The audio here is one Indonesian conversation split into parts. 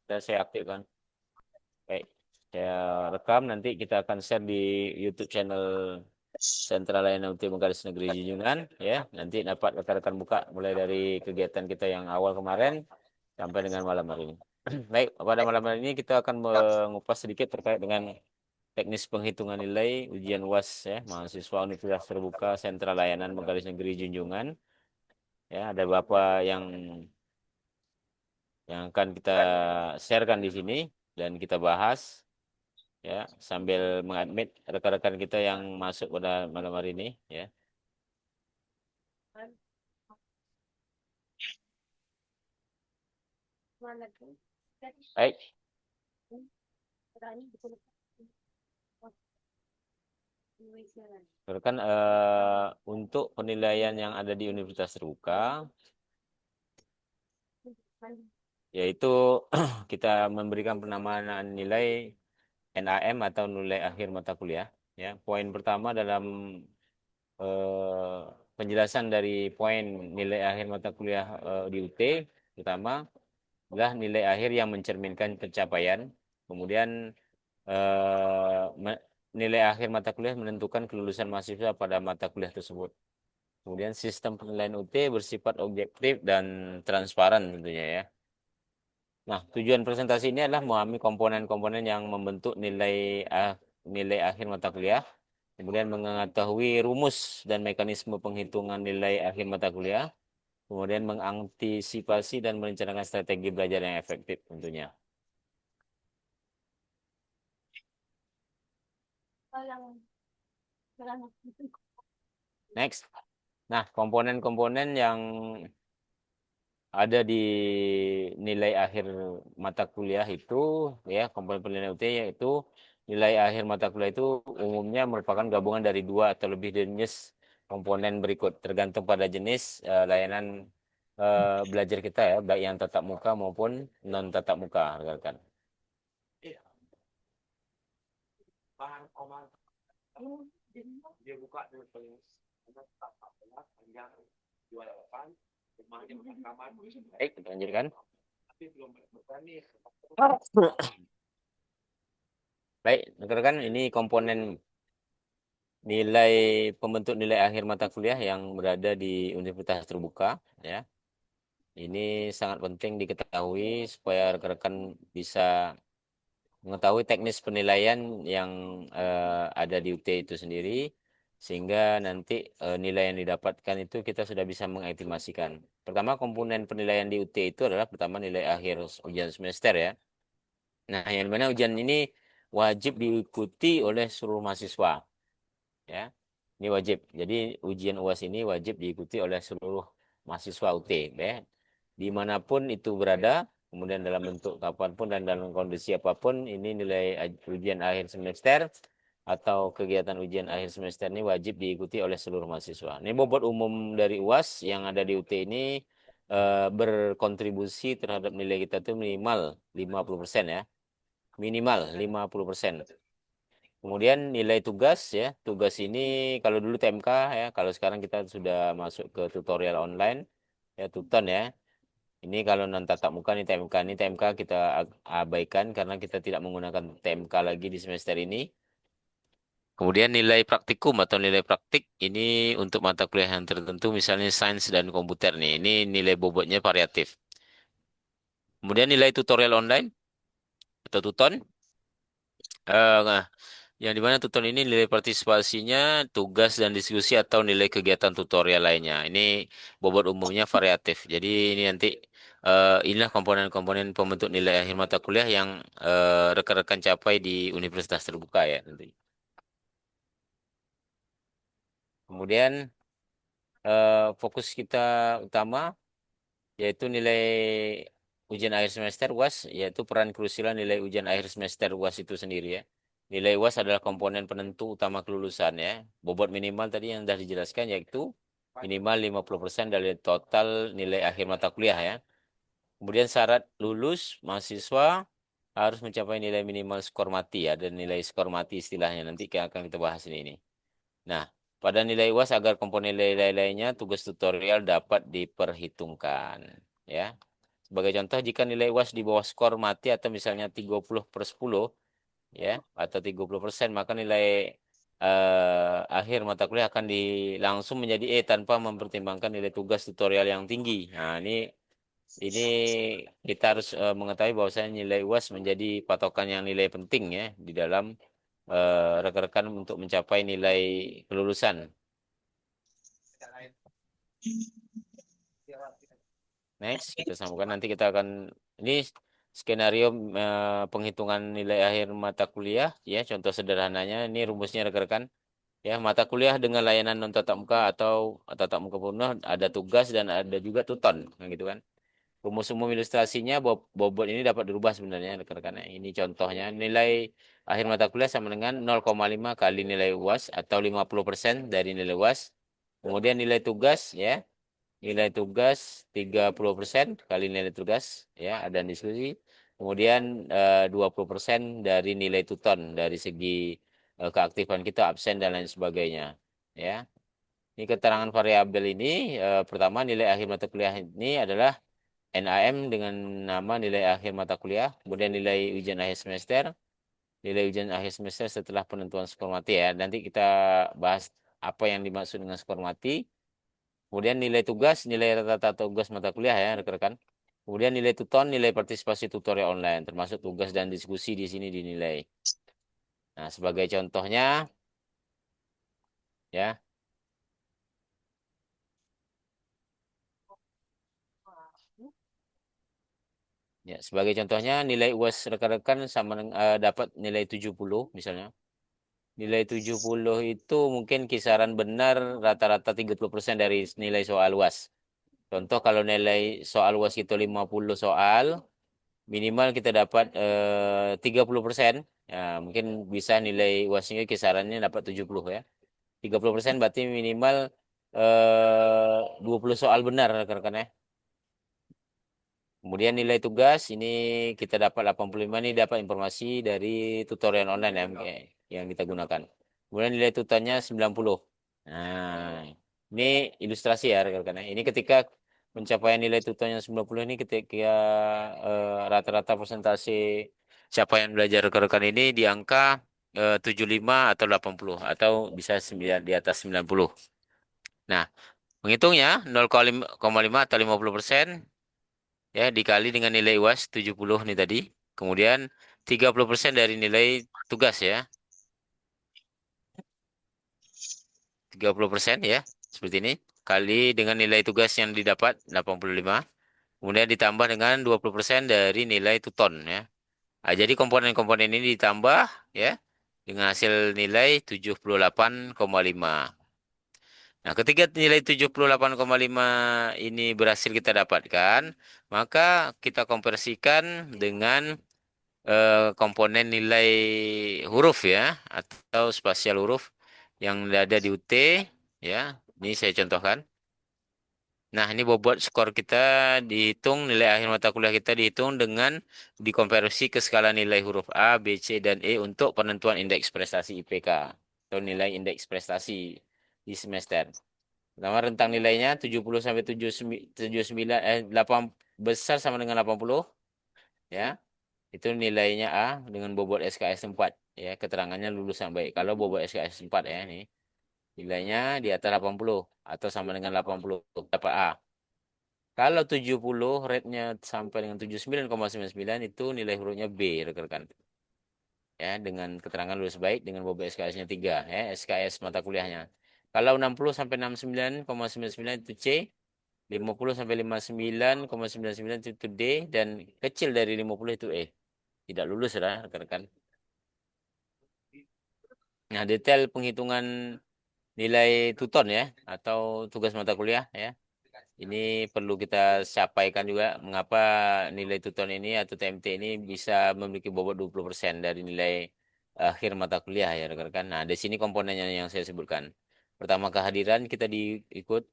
Dan saya aktifkan. Baik, saya rekam nanti kita akan share di YouTube channel Sentra Layanan UT Bengkalis Negeri Junjungan ya. Nanti dapat rekan-rekan buka mulai dari kegiatan kita yang awal kemarin sampai dengan malam hari ini. Baik, pada malam hari ini kita akan mengupas sedikit terkait dengan teknis penghitungan nilai ujian UAS ya, mahasiswa Universitas Terbuka Sentra Layanan Bengkalis Negeri Junjungan. Ya, ada beberapa yang akan kita sharekan di sini dan kita bahas ya sambil mengadmit rekan-rekan kita yang masuk pada malam hari ini ya. Baik, rekan untuk penilaian yang ada di Universitas Terbuka yaitu kita memberikan penamaan nilai NAM atau nilai akhir mata kuliah ya. Poin pertama dalam penjelasan dari poin nilai akhir mata kuliah di UT pertama adalah nilai akhir yang mencerminkan pencapaian. Kemudian nilai akhir mata kuliah menentukan kelulusan mahasiswa pada mata kuliah tersebut. Kemudian sistem penilaian UT bersifat objektif dan transparan tentunya ya. Nah, tujuan presentasi ini adalah memahami komponen-komponen yang membentuk nilai akhir mata kuliah, kemudian mengetahui rumus dan mekanisme penghitungan nilai akhir mata kuliah, kemudian mengantisipasi dan merencanakan strategi belajar yang efektif tentunya. Next. Nah, komponen-komponen yang ada di nilai akhir mata kuliah itu ya komponen penilaian UT yaitu nilai akhir mata kuliah itu umumnya merupakan gabungan dari dua atau lebih jenis komponen berikut tergantung pada jenis layanan belajar kita ya baik yang tatap muka maupun non tatap muka rekan. Baik, kita lanjutkan. Baik, rekan-rekan, ini komponen nilai pembentuk nilai akhir mata kuliah yang berada di Universitas Terbuka ya. Ini sangat penting diketahui supaya rekan-rekan bisa mengetahui teknis penilaian yang ada di UT itu sendiri sehingga nanti nilai yang didapatkan itu kita sudah bisa mengoptimasikan. Pertama komponen penilaian di UT itu adalah pertama nilai akhir ujian semester ya. Nah, yang mana ujian ini wajib diikuti oleh seluruh mahasiswa ya. Ini wajib. Jadi ujian UAS ini wajib diikuti oleh seluruh mahasiswa UT ya. Dimanapun itu berada, kemudian dalam bentuk kapanpun dan dalam kondisi apapun, ini nilai ujian akhir semester atau kegiatan ujian akhir semester ini wajib diikuti oleh seluruh mahasiswa. Ini bobot umum dari UAS yang ada di UT ini berkontribusi terhadap nilai kita itu minimal 50% ya. Minimal 50%. Kemudian nilai tugas ya, tugas ini kalau dulu TMK ya, kalau sekarang kita sudah masuk ke tutorial online ya Tuton ya. Ini kalau non tatap muka nih TMK ini TMK kita abaikan karena kita tidak menggunakan TMK lagi di semester ini. Kemudian nilai praktikum atau nilai praktik ini untuk mata kuliah yang tertentu misalnya sains dan komputer nih. Ini nilai bobotnya variatif. Kemudian nilai tutorial online atau Tuton. Nah, yang dimana tutor ini nilai partisipasinya, tugas dan diskusi atau nilai kegiatan tutorial lainnya. Ini bobot umumnya variatif. Jadi ini nanti inilah komponen-komponen pembentuk nilai akhir mata kuliah yang rekan-rekan capai di Universitas Terbuka ya tentunya. Kemudian fokus kita utama yaitu nilai ujian akhir semester UAS, yaitu peran krusial nilai ujian akhir semester UAS itu sendiri ya. Nilai UAS adalah komponen penentu utama kelulusan ya. Bobot minimal tadi yang sudah dijelaskan yaitu minimal 50% dari total nilai akhir mata kuliah ya. Kemudian syarat lulus mahasiswa harus mencapai nilai minimal skor mati ya, dan nilai skor mati istilahnya nanti akan kita bahas ini. Nah, pada nilai UAS agar komponen nilai lainnya tugas tutorial dapat diperhitungkan ya. Sebagai contoh, jika nilai UAS di bawah skor mati atau misalnya 30/10, ya, atau 30%, maka nilai akhir mata kuliah akan langsung menjadi E tanpa mempertimbangkan nilai tugas tutorial yang tinggi. Nah, ini kita harus mengetahui bahwasanya nilai UAS menjadi patokan yang nilai penting ya di dalam rekan-rekan untuk mencapai nilai kelulusan. Next, kita sambungkan nanti kita akan ini skenario penghitungan nilai akhir mata kuliah ya, contoh sederhananya ini rumusnya rekan-rekan. Ya, mata kuliah dengan layanan non tatap muka atau tatap muka penuh ada tugas dan ada juga tuton, nah, gitu kan. Rumus umum ilustrasinya bobot ini dapat dirubah sebenarnya rekan-rekan. Ini contohnya nilai akhir mata kuliah sama dengan 0,5 kali nilai UAS atau 50% dari nilai UAS. Kemudian nilai tugas ya, nilai tugas 30% kali nilai tugas ya, ada diskusi. Kemudian 20% dari nilai tuton dari segi keaktifan kita absen dan lain sebagainya ya. Ini keterangan variabel ini pertama nilai akhir mata kuliah ini adalah NAM dengan nama nilai akhir mata kuliah, kemudian nilai ujian akhir semester, nilai ujian akhir semester setelah penentuan skor mati ya. Nanti kita bahas apa yang dimaksud dengan skor mati. Kemudian nilai tugas, nilai rata-rata tugas mata kuliah ya, rekan-rekan. Kemudian nilai tuton, nilai partisipasi tutorial online, termasuk tugas dan diskusi di sini dinilai. Nah, sebagai contohnya ya, ya sebagai contohnya nilai UAS rekan-rekan sama dapat nilai 70 misalnya. Nilai 70 itu mungkin kisaran benar rata-rata 30% dari nilai soal UAS. Contoh kalau nilai soal UAS itu 50 soal, minimal kita dapat 30%. Ya, mungkin bisa nilai UASnya kisarannya dapat 70 ya. 30% berarti minimal 20 soal benar rekan-rekan ya. Kemudian nilai tugas ini kita dapat 85 nih dapat informasi dari tutorial online yang kita gunakan. Kemudian nilai tutornya 90. Nah, ini ilustrasi ya rekan-rekan. Ini ketika pencapaian nilai tutornya 90 ini ketika rata-rata persentase capaian belajar rekan-rekan ini di angka 75 atau 80 atau bisa 9 di atas 90. Nah, menghitungnya 0,5 atau 50% ya dikali dengan nilai UAS 70 nih tadi. Kemudian 30% dari nilai tugas ya. 30% ya. Seperti ini. Kali dengan nilai tugas yang didapat 85. Kemudian ditambah dengan 20% dari nilai tuton ya. Nah, jadi komponen-komponen ini ditambah ya dengan hasil nilai 78,5. Nah, ketika nilai 78,5 ini berhasil kita dapatkan, maka kita konversikan dengan komponen nilai huruf ya atau spasial huruf yang ada di UT ya. Ini saya contohkan. Nah, ini bobot skor kita dihitung, nilai akhir mata kuliah kita dihitung dengan dikonversi ke skala nilai huruf A, B, C, dan E untuk penentuan indeks prestasi IPK atau nilai indeks prestasi di semester. Pertama rentang nilainya 70 sampai 79 8 besar sama dengan 80 ya. Itu nilainya A dengan bobot SKS 4 ya, keterangannya lulusan baik. Kalau bobot SKS 4 ya ini nilainya di atas 80 atau sama dengan 80 dapat A. Kalau 70 rate-nya sampai dengan 79,99 itu nilai hurufnya B rekan-rekan. Ya, dengan keterangan lulus baik dengan bobot SKS-nya 3 ya, SKS mata kuliahnya. Kalau 60 sampai 69,99 itu C, 50 sampai 59,99 itu D dan kecil dari 50 itu E. Tidak lulus ya rekan-rekan. Nah, detail penghitungan nilai tuton ya atau tugas mata kuliah ya. Ini perlu kita sampaikan juga mengapa nilai tuton ini atau TMT ini bisa memiliki bobot 20% dari nilai akhir mata kuliah ya rekan-rekan. Nah, di sini komponennya yang saya sebutkan. Pertama kehadiran kita diikut,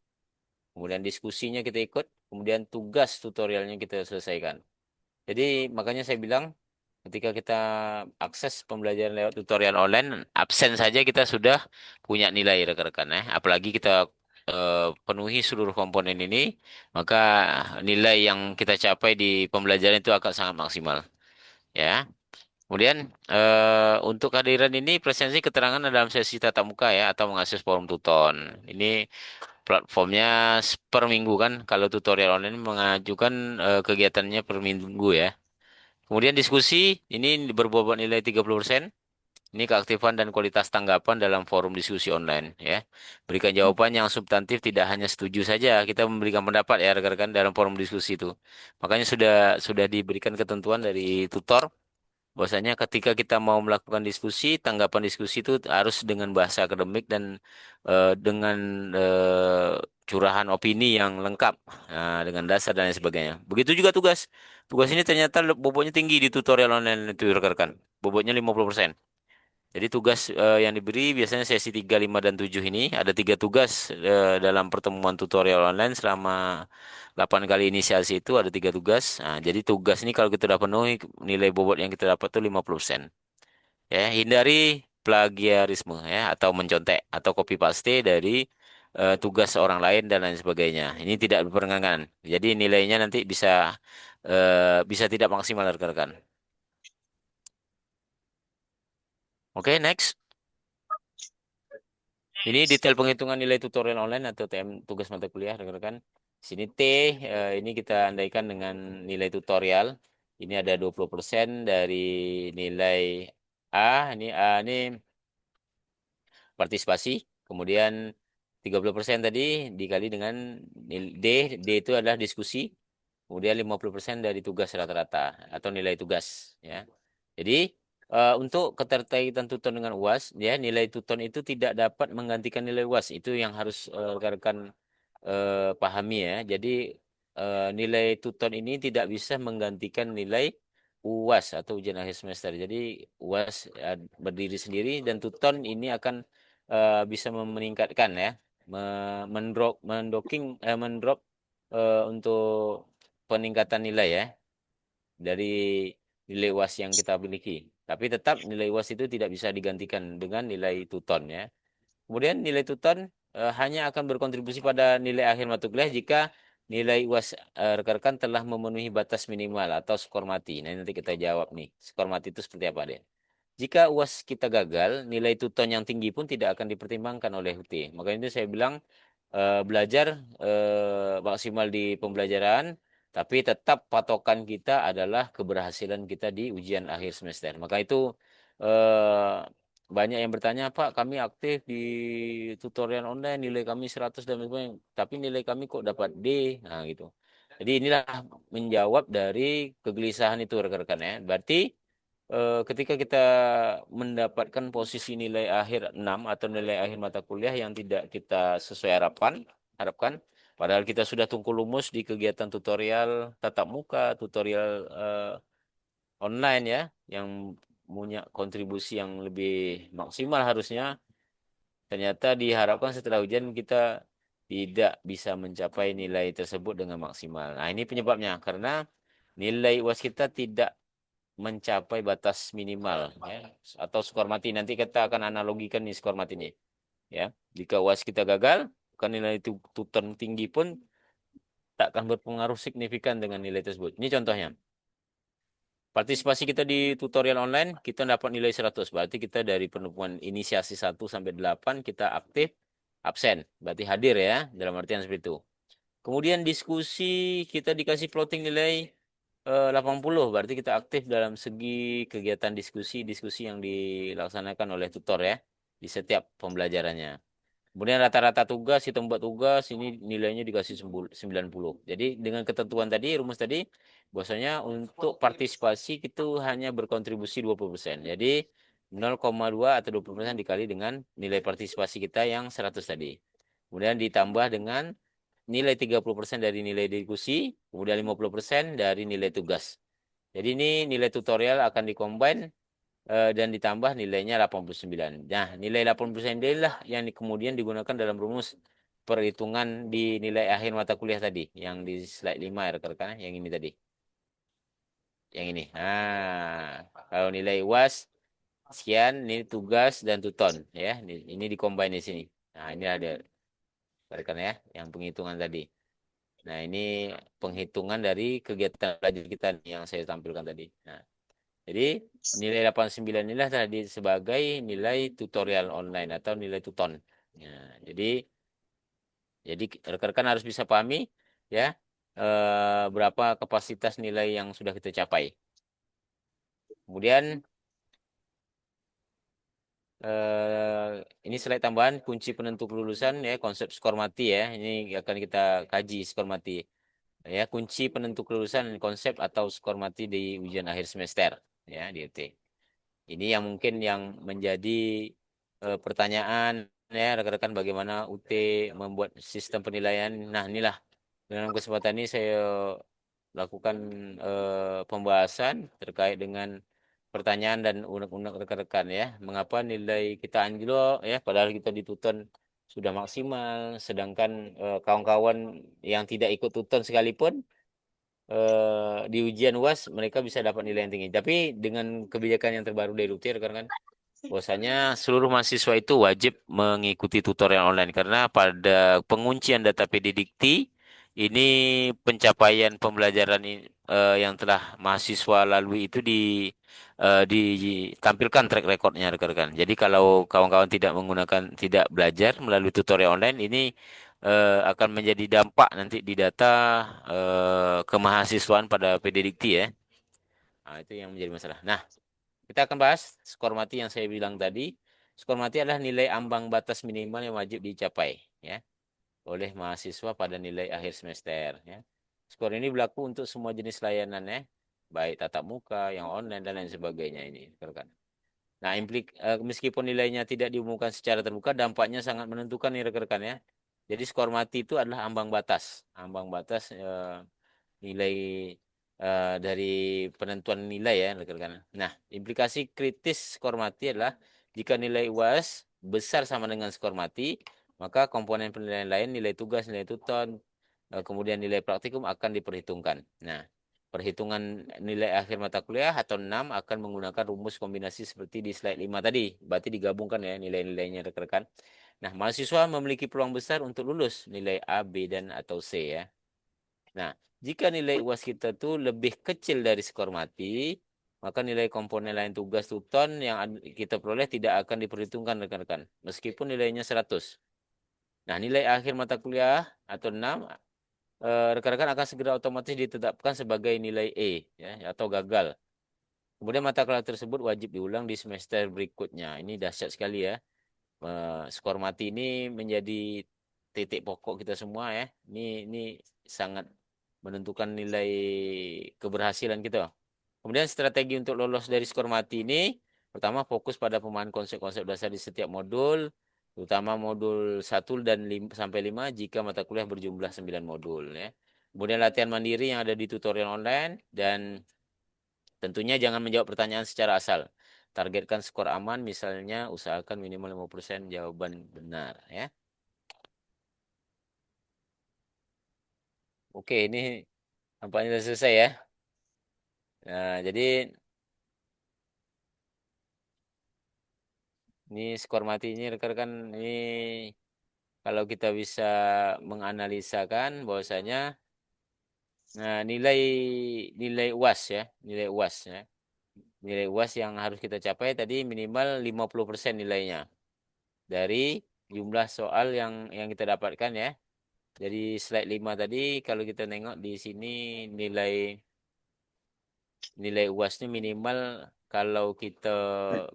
kemudian diskusinya kita ikut, kemudian tugas tutorialnya kita selesaikan. Jadi makanya saya bilang ketika kita akses pembelajaran lewat tutorial online, absen saja kita sudah punya nilai rekan-rekan ya. Apalagi kita penuhi seluruh komponen ini, maka nilai yang kita capai di pembelajaran itu akan sangat maksimal. Ya. Kemudian untuk kehadiran ini presensi keterangan dalam sesi tatap muka ya atau mengakses forum Tuton. Ini platformnya per minggu kan. Kalau tutorial online mengajukan kegiatannya per minggu ya. Kemudian diskusi ini berbobot nilai 30%. Ini keaktifan dan kualitas tanggapan dalam forum diskusi online ya. Berikan jawaban yang substantif, tidak hanya setuju saja. Kita memberikan pendapat ya rekan-rekan dalam forum diskusi itu. Makanya sudah diberikan ketentuan dari tutor bahwasanya ketika kita mau melakukan diskusi, tanggapan diskusi itu harus dengan bahasa akademik dan dengan curahan opini yang lengkap, dengan dasar dan lain sebagainya. Begitu juga tugas. Tugas ini ternyata bobotnya tinggi di tutorial online itu rekan-rekan. Bobotnya 50%. Jadi tugas yang diberi biasanya sesi 3, 5, dan 7 ini. Ada 3 tugas dalam pertemuan tutorial online selama 8 kali inisiasi itu ada 3 tugas. Nah, jadi tugas ini kalau kita udah penuhi nilai bobot yang kita dapat tuh 50%. Ya, hindari plagiarisme ya atau mencontek atau copy paste dari tugas orang lain dan lain sebagainya. Ini tidak diperkenankan. Jadi nilainya nanti bisa tidak maksimal rekan-rekan. Oke, next. Ini detail penghitungan nilai tutorial online atau TM tugas mata kuliah, rekan-rekan. Sini T, ini kita andaikan dengan nilai tutorial. Ini ada 20% dari nilai A. Ini A ini partisipasi. Kemudian 30% tadi dikali dengan D. D itu adalah diskusi. Kemudian 50% dari tugas rata-rata atau nilai tugas. Ya. Jadi untuk keterkaitan Tuton dengan UAS, ya nilai Tuton itu tidak dapat menggantikan nilai UAS. Itu yang harus rekan-rekan pahami ya. Jadi nilai Tuton ini tidak bisa menggantikan nilai UAS atau ujian akhir semester. Jadi UAS berdiri sendiri dan Tuton ini akan bisa meningkatkan ya, mendrop untuk peningkatan nilai ya dari nilai UAS yang kita miliki. Tapi tetap nilai UAS itu tidak bisa digantikan dengan nilai Tuton ya. Kemudian nilai Tuton hanya akan berkontribusi pada nilai akhir mata kuliah jika nilai UAS rekan-rekan telah memenuhi batas minimal atau skor mati. Nah, nanti kita jawab nih. Skor mati itu seperti apa deh? Jika UAS kita gagal, nilai Tuton yang tinggi pun tidak akan dipertimbangkan oleh UT. Makanya itu saya bilang belajar maksimal di pembelajaran, tapi tetap patokan kita adalah keberhasilan kita di ujian akhir semester. Maka itu eh, banyak yang bertanya, Pak, kami aktif di tutorial online, nilai kami 100 dan sebagainya, tapi nilai kami kok dapat D. Nah, gitu. Jadi inilah menjawab dari kegelisahan itu rekan-rekan ya. Berarti ketika kita mendapatkan posisi nilai akhir 6 atau nilai akhir mata kuliah yang tidak kita sesuai harapkan, padahal kita sudah tunggu lumus di kegiatan tutorial tatap muka, tutorial online ya, yang punya kontribusi yang lebih maksimal harusnya, ternyata diharapkan setelah ujian kita tidak bisa mencapai nilai tersebut dengan maksimal. Nah, ini penyebabnya karena nilai UAS kita tidak mencapai batas minimal ya atau skor mati. Nanti kita akan analogikan nih skor mati ini ya. Jika UAS kita gagal, kan nilai itu tuton tinggi pun tak akan berpengaruh signifikan dengan nilai tersebut. Ini contohnya. Partisipasi kita di tutorial online, kita dapat nilai 100. Berarti kita dari penemuan inisiasi 1 sampai 8 kita aktif, absen. Berarti hadir ya, dalam artian seperti itu. Kemudian diskusi kita dikasih plotting nilai 80, berarti kita aktif dalam segi kegiatan diskusi yang dilaksanakan oleh tutor ya di setiap pembelajarannya. Kemudian rata-rata tugas kita membuat tugas ini nilainya dikasih 90. Jadi dengan ketentuan tadi rumus tadi bahwasanya untuk partisipasi itu hanya berkontribusi 20%. Jadi 0,2 atau 20% dikali dengan nilai partisipasi kita yang 100 tadi. Kemudian ditambah dengan nilai 30% dari nilai diskusi, kemudian 50% dari nilai tugas. Jadi ini nilai tutorial akan dikombin dan ditambah nilainya 89. Nah, nilai 89 inilah yang kemudian digunakan dalam rumus perhitungan di nilai akhir mata kuliah tadi, yang di slide 5 ya rekan-rekan, yang ini tadi. Yang ini. Nah, kalau nilai UAS sekian, ini tugas dan tuton ya. Ini dikombin di sini. Nah, ini ada rekan ya, yang penghitungan tadi. Nah, ini penghitungan dari kegiatan belajar kita nih yang saya tampilkan tadi. Nah, jadi nilai 89 inilah tadi sebagai nilai tutorial online atau nilai tuton. Nah, jadi rekan-rekan harus bisa pahami ya berapa kapasitas nilai yang sudah kita capai. Kemudian ini slide tambahan kunci penentu kelulusan ya konsep skor mati ya. Ini akan kita kaji skor mati. Ya, kunci penentu kelulusan konsep atau skor mati di ujian akhir semester ya di UT. Ini yang mungkin yang menjadi pertanyaan ya rekan-rekan bagaimana UT membuat sistem penilaian. Nah, inilah dalam kesempatan ini saya lakukan pembahasan terkait dengan pertanyaan dan unek-unek rekan-rekan ya. Mengapa nilai kita anjlok ya padahal kita dituton sudah maksimal sedangkan kawan-kawan yang tidak ikut tuton sekalipun di ujian UAS mereka bisa dapat nilai yang tinggi. Tapi dengan kebijakan yang terbaru dari Lutfi rekan-rekan bahwasanya seluruh mahasiswa itu wajib mengikuti tutorial online karena pada penguncian data PD Dikti ini pencapaian pembelajaran yang telah mahasiswa lalui itu ditampilkan track recordnya rekan-rekan. Jadi kalau kawan-kawan tidak belajar melalui tutorial online ini akan menjadi dampak nanti di data kemahasiswaan pada PD Dikti ya. Nah, itu yang menjadi masalah. Nah, kita akan bahas skor mati yang saya bilang tadi. Skor mati adalah nilai ambang batas minimal yang wajib dicapai ya oleh mahasiswa pada nilai akhir semester ya. Skor ini berlaku untuk semua jenis layanan ya, baik tatap muka, yang online dan lain sebagainya ini, rekan. Nah, meskipun nilainya tidak diumumkan secara terbuka, dampaknya sangat menentukan nih rekan-rekan ya. Jadi skor mati itu adalah ambang batas nilai dari penentuan nilai ya rekan-rekan. Nah, implikasi kritis skor mati adalah jika nilai UAS besar sama dengan skor mati, maka komponen penilaian lain, nilai tugas, nilai tuton, kemudian nilai praktikum akan diperhitungkan. Nah, perhitungan nilai akhir mata kuliah atau 6 akan menggunakan rumus kombinasi seperti di slide 5 tadi. Berarti digabungkan ya nilai-nilainya rekan-rekan. Nah, mahasiswa memiliki peluang besar untuk lulus nilai A, B, dan atau C ya. Nah, jika nilai UAS kita tuh lebih kecil dari skor mati, maka nilai komponen lain tugas tuton yang kita peroleh tidak akan diperhitungkan rekan-rekan, meskipun nilainya 100. Nah, nilai akhir mata kuliah atau 6, rekan-rekan akan segera otomatis ditetapkan sebagai nilai E ya, atau gagal. Kemudian mata kuliah tersebut wajib diulang di semester berikutnya. Ini dahsyat sekali ya. Skor mati ini menjadi titik pokok kita semua ya. Ini sangat menentukan nilai keberhasilan kita. Kemudian strategi untuk lolos dari skor mati ini, pertama fokus pada pemahaman konsep-konsep dasar di setiap modul, terutama modul 1 dan 5 sampai 5 jika mata kuliah berjumlah 9 modul ya. Kemudian latihan mandiri yang ada di tutorial online dan tentunya jangan menjawab pertanyaan secara asal. Targetkan skor aman, misalnya usahakan minimal 50% jawaban benar ya. Oke, ini nampaknya sudah selesai ya. Nah, jadi ini skor mati ini rekan-rekan ini kalau kita bisa menganalisakan bahwasanya nah nilai nilai UAS ya, nilai UAS ya. Nilai UAS yang harus kita capai tadi minimal 50% nilainya dari jumlah soal yang kita dapatkan ya. Jadi slide 5 tadi kalau kita nengok di sini nilai nilai UASnya minimal kalau kita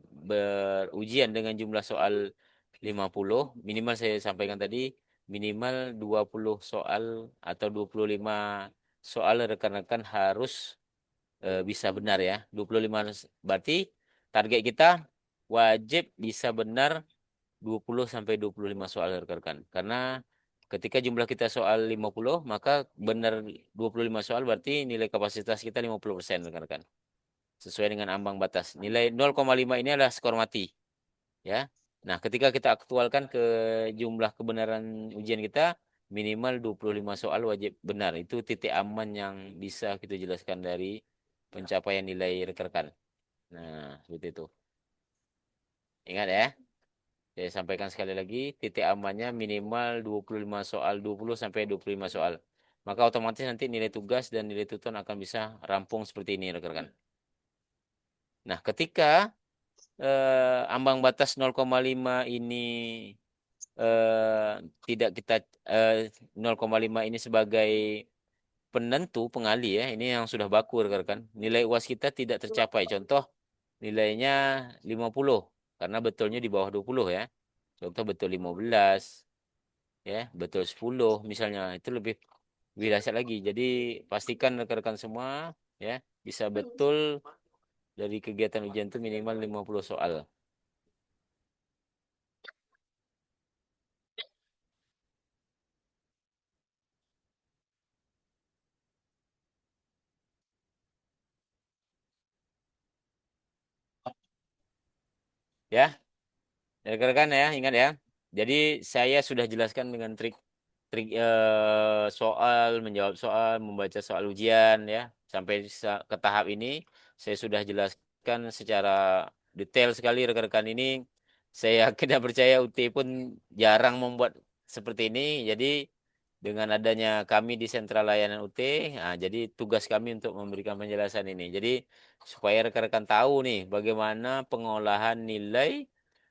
berujian dengan jumlah soal 50 minimal saya sampaikan tadi minimal 20 soal atau 25 soal rekan-rekan harus bisa benar ya. 25 berarti target kita wajib bisa benar 20 sampai 25 soal rekan-rekan. Karena ketika jumlah kita soal 50 maka benar 25 soal berarti nilai kapasitas kita 50% rekan-rekan. Sesuai dengan ambang batas. Nilai 0,5 ini adalah skor mati, ya. Nah, ketika kita aktualkan ke jumlah kebenaran ujian kita, minimal 25 soal wajib benar. Itu titik aman yang bisa kita jelaskan dari pencapaian nilai rekan-rekan. Nah, seperti itu. Ingat ya. Saya sampaikan sekali lagi, titik amannya minimal 25 soal, 20 sampai 25 soal. Maka otomatis nanti nilai tugas dan nilai tuton akan bisa rampung seperti ini, rekan-rekan. Nah, ketika ambang batas 0,5 ini eh, tidak kita eh, 0,5 ini sebagai penentu pengali ya, ini yang sudah baku rekan-rekan. Nilai UAS kita tidak tercapai. Contoh nilainya 50 karena betulnya di bawah 20 ya. Contoh betul 15 ya, betul 10 misalnya. Itu lebih dahsyat lagi. Jadi pastikan rekan-rekan semua ya bisa betul dari kegiatan ujian itu minimal 50 soal. Ya, rekan-rekan ya, ingat ya. Jadi saya sudah jelaskan dengan trik soal, menjawab soal, membaca soal ujian ya. Sampai ke tahap ini saya sudah jelaskan secara detail sekali rekan-rekan ini. Saya tidak percaya UT pun jarang membuat seperti ini. Jadi dengan adanya kami di Sentra Layanan UT, nah, jadi tugas kami untuk memberikan penjelasan ini. Jadi supaya rekan-rekan tahu nih bagaimana pengolahan nilai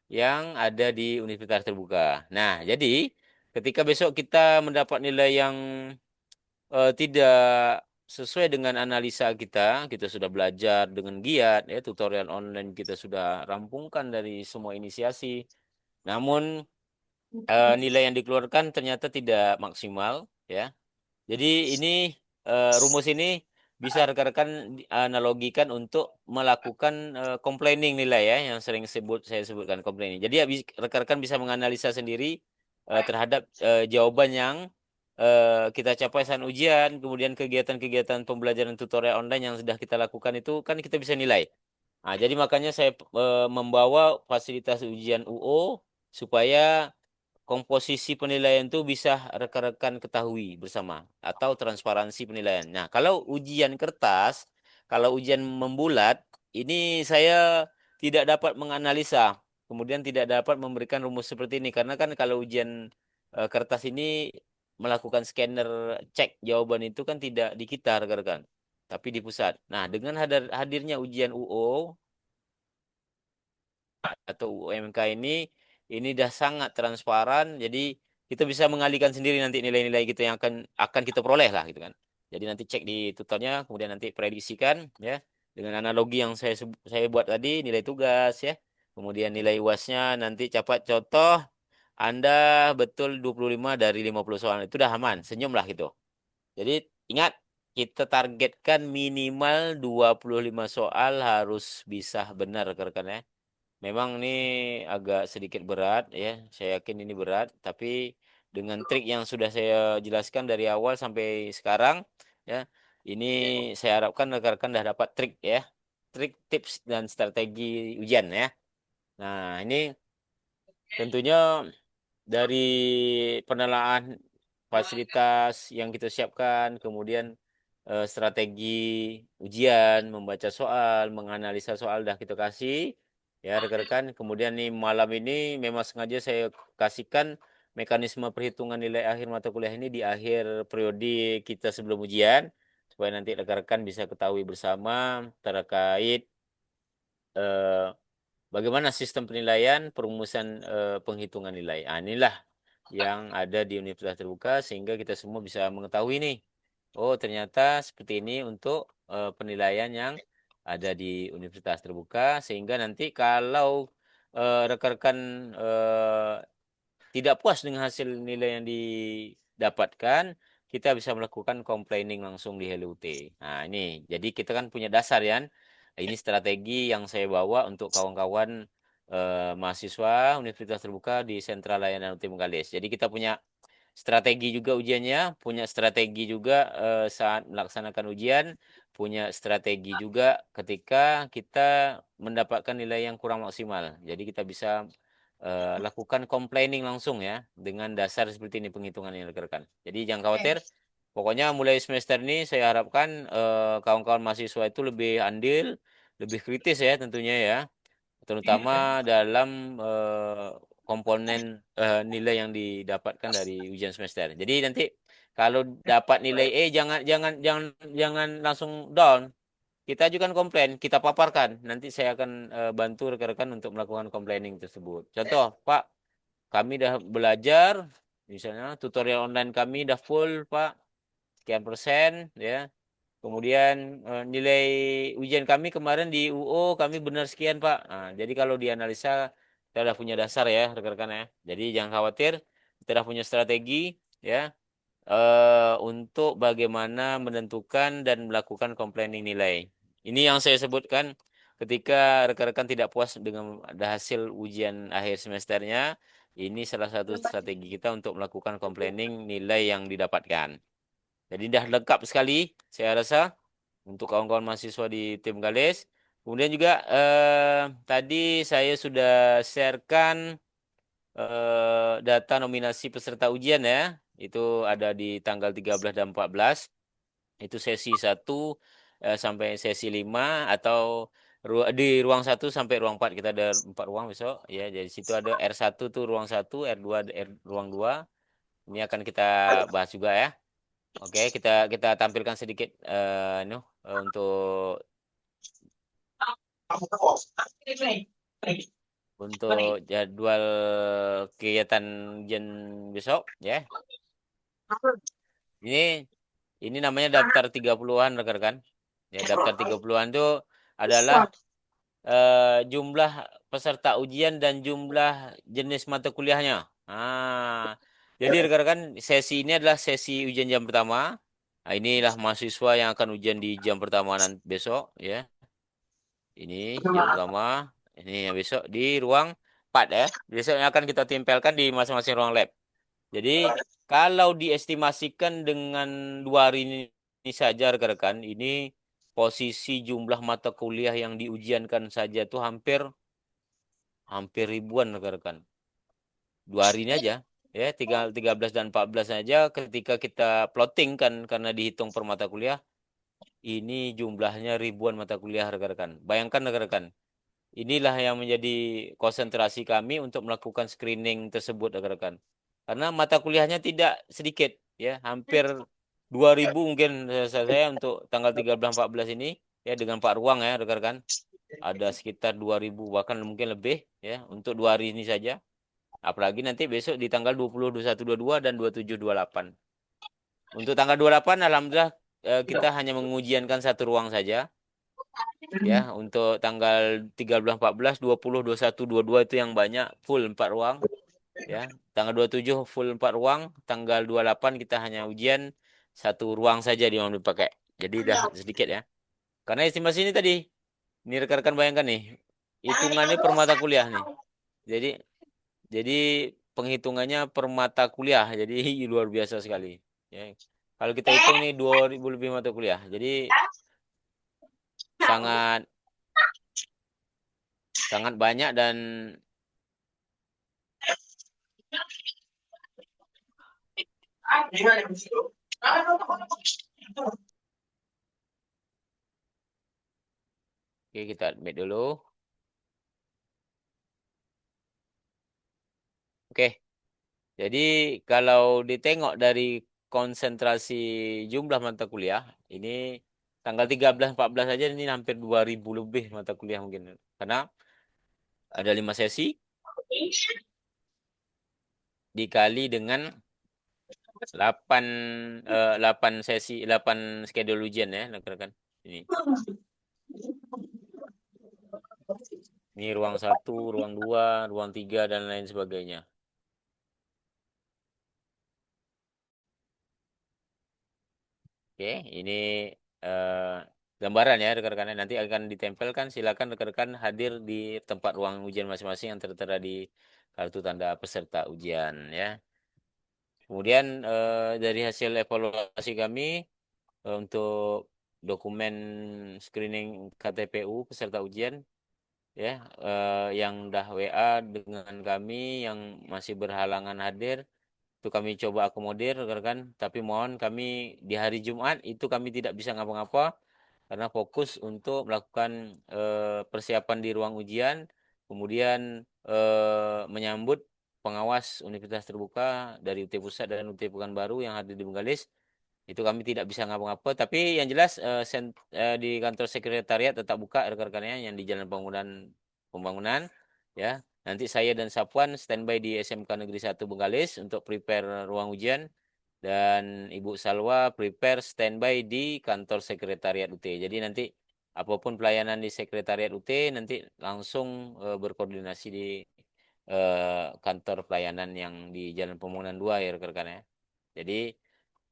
yang ada di universitas terbuka. Nah, jadi ketika besok kita mendapat nilai yang tidak sesuai dengan analisa kita, kita sudah belajar dengan giat, ya tutorial online kita sudah rampungkan dari semua inisiasi. Namun nilai yang dikeluarkan ternyata tidak maksimal, ya. Jadi ini rumus ini bisa rekan-rekan analogikan untuk melakukan complaining nilai ya, yang sering saya sebutkan complaining. Jadi ya, rekan-rekan bisa menganalisa sendiri terhadap jawaban yang kita capai saat ujian, kemudian kegiatan-kegiatan pembelajaran tutorial online yang sudah kita lakukan itu kan kita bisa nilai. Nah, jadi makanya saya membawa fasilitas ujian UO supaya komposisi penilaian itu bisa rekan-rekan ketahui bersama atau transparansi penilaian. Nah, kalau ujian kertas, kalau ujian membulat, ini saya tidak dapat menganalisa, kemudian tidak dapat memberikan rumus seperti ini karena kan kalau ujian kertas ini melakukan scanner cek jawaban itu kan tidak di kita rekan-rekan, tapi di pusat. Nah, dengan hadirnya ujian UO atau UMK ini dah sangat transparan jadi kita bisa mengalihkan sendiri nanti nilai-nilai kita yang akan kita peroleh lah gitu kan. Jadi nanti cek di tutornya kemudian nanti prediksikan ya dengan analogi yang saya buat tadi nilai tugas ya. Kemudian nilai UASnya nanti capai contoh Anda betul 25 dari 50 soal itu udah aman, senyumlah gitu. Jadi ingat kita targetkan minimal 25 soal harus bisa benar rekan-rekan ya. Memang ini agak sedikit berat ya, saya yakin ini berat, tapi dengan trik yang sudah saya jelaskan dari awal sampai sekarang ya, ini saya harapkan rekan-rekan dah dapat trik ya, trik, tips dan strategi ujian ya. Nah, ini tentunya dari penelaah fasilitas yang kita siapkan, kemudian strategi ujian, membaca soal, menganalisa soal dah kita kasih ya rekan-rekan. Kemudian nih malam ini memang sengaja saya kasihkan mekanisme perhitungan nilai akhir mata kuliah ini di akhir periode kita sebelum ujian supaya nanti rekan-rekan bisa ketahui bersama terkait eh, bagaimana sistem penilaian, perumusan penghitungan nilai. Nah, inilah yang ada di Universitas Terbuka sehingga kita semua bisa mengetahui nih. Oh, ternyata seperti ini untuk penilaian yang ada di Universitas Terbuka sehingga nanti kalau rekan-rekan tidak puas dengan hasil nilai yang didapatkan, kita bisa melakukan complaining langsung di HLUT. Nah, ini. Jadi kita kan punya dasar ya. Ini strategi yang saya bawa untuk kawan-kawan mahasiswa Universitas Terbuka di Sentra Layanan UT Bengkalis. Jadi kita punya strategi juga ujiannya, punya strategi juga saat melaksanakan ujian, punya strategi juga ketika kita mendapatkan nilai yang kurang maksimal. Jadi kita bisa lakukan complaining langsung ya dengan dasar seperti ini penghitungan yang rekan. Jadi jangan khawatir. Pokoknya mulai semester ini saya harapkan kawan-kawan mahasiswa itu lebih andil, lebih kritis ya tentunya ya, terutama dalam komponen nilai yang didapatkan dari ujian semester. Jadi nanti kalau dapat nilai E jangan langsung down. Kita ajukan komplain, kita paparkan. Nanti saya akan bantu rekan-rekan untuk melakukan complaining tersebut. Contoh, Pak, kami dah belajar, misalnya tutorial online kami dah full, Pak, sekian persen, ya. Kemudian nilai ujian kami kemarin di UO kami benar sekian, Pak. Nah, jadi kalau dianalisa kita udah punya dasar ya, rekan-rekan ya. Jadi jangan khawatir, kita udah punya strategi ya untuk bagaimana menentukan dan melakukan complaining nilai. Ini yang saya sebutkan ketika rekan-rekan tidak puas dengan ada hasil ujian akhir semesternya, ini salah satu strategi kita untuk melakukan complaining nilai yang didapatkan. Jadi dah lengkap sekali, saya rasa untuk kawan-kawan mahasiswa di tim Gales. Kemudian juga tadi saya sudah sharekan data nominasi peserta ujian ya. Itu ada di tanggal 13 dan 14. Itu sesi 1 sampai sesi 5 atau di ruang 1 sampai ruang 4. Kita ada 4 ruang besok ya. Jadi situ ada R1 tuh ruang 1, R2 ruang 2. Ini akan kita bahas juga ya. Oke, kita tampilkan sedikit untuk jadwal kegiatan ujian besok ya. Ini ini namanya daftar 30-an rekan-rekan. Ya, daftar 30-an itu adalah jumlah peserta ujian dan jumlah jenis mata kuliahnya. Jadi rekan-rekan sesi ini adalah sesi ujian jam pertama. Nah, inilah mahasiswa yang akan ujian di jam pertama nanti besok ya. Ini jam pertama. Ini yang besok di ruang 4 ya. Besok yang akan kita tempelkan di masing-masing ruang lab. Jadi kalau diestimasikan dengan 2 hari ini saja rekan-rekan, ini posisi jumlah mata kuliah yang diujiankan saja tuh hampir hampir ribuan rekan-rekan. 2 hari ini aja ya 13 dan 14 saja ketika kita plotting kan karena dihitung per mata kuliah ini jumlahnya ribuan mata kuliah rekan-rekan. Bayangkan rekan-rekan. Inilah yang menjadi konsentrasi kami untuk melakukan screening tersebut rekan-rekan. Karena mata kuliahnya tidak sedikit ya, hampir 2.000 mungkin saya untuk tanggal 13 14 ini ya dengan 4 ruang ya rekan-rekan. Ada sekitar 2.000 bahkan mungkin lebih ya untuk 2 hari ini saja. Apalagi nanti besok di tanggal 20, 21, 22 dan 27 28. Untuk tanggal 28 alhamdulillah kita hanya mengujiankan satu ruang saja. Ya, untuk tanggal 13, 14, 20, 21, 22 itu yang banyak full 4 ruang. Ya, tanggal 27 full 4 ruang, tanggal 28 kita hanya ujian satu ruang saja di yang dipakai. Jadi dah sedikit ya. Karena estimasi ini tadi, ini rekan-rekan bayangkan nih, hitungannya per mata kuliah nih. Jadi jadi penghitungannya per mata kuliah, jadi luar biasa sekali. Ya. Kalau kita hitung nih 2.000 lebih mata kuliah, jadi sangat sangat banyak dan oke kita admit dulu. Oke. Jadi kalau ditengok dari konsentrasi jumlah mata kuliah, ini tanggal 13 14 saja ini hampir 2.000 lebih mata kuliah mungkin. Karena ada 5 sesi dikali dengan 8 8 sesi 8 schedule ujian ya, rekan-rekan. Ini. Ini ruang 1, ruang 2, ruang 3 dan lain sebagainya. Oke, ini eh, gambaran ya rekan-rekan. Nanti akan ditempelkan. Silakan rekan-rekan hadir di tempat ruang ujian masing-masing yang tertera di kartu tanda peserta ujian ya. Kemudian dari hasil evaluasi kami untuk dokumen screening KTPU peserta ujian ya yang dah WA dengan kami yang masih berhalangan hadir itu kami coba akomodir rekan-rekan tapi mohon kami di hari Jumat itu kami tidak bisa ngapa-ngapa karena fokus untuk melakukan persiapan di ruang ujian kemudian menyambut pengawas Universitas Terbuka dari UT Pusat dan UT Pekanbaru yang hadir di Bengkalis. Itu kami tidak bisa ngapa-ngapa, tapi yang jelas di kantor sekretariat tetap buka rekan-rekannya yang di Jalan Pembangunan ya. Nanti saya dan Sapuan standby di SMK Negeri 1 Bengkalis untuk prepare ruang ujian dan Ibu Salwa prepare standby di kantor sekretariat UT. Jadi nanti apapun pelayanan di sekretariat UT nanti langsung berkoordinasi di kantor pelayanan yang di Jalan Pembangunan 2 ya rekan-rekan ya. Jadi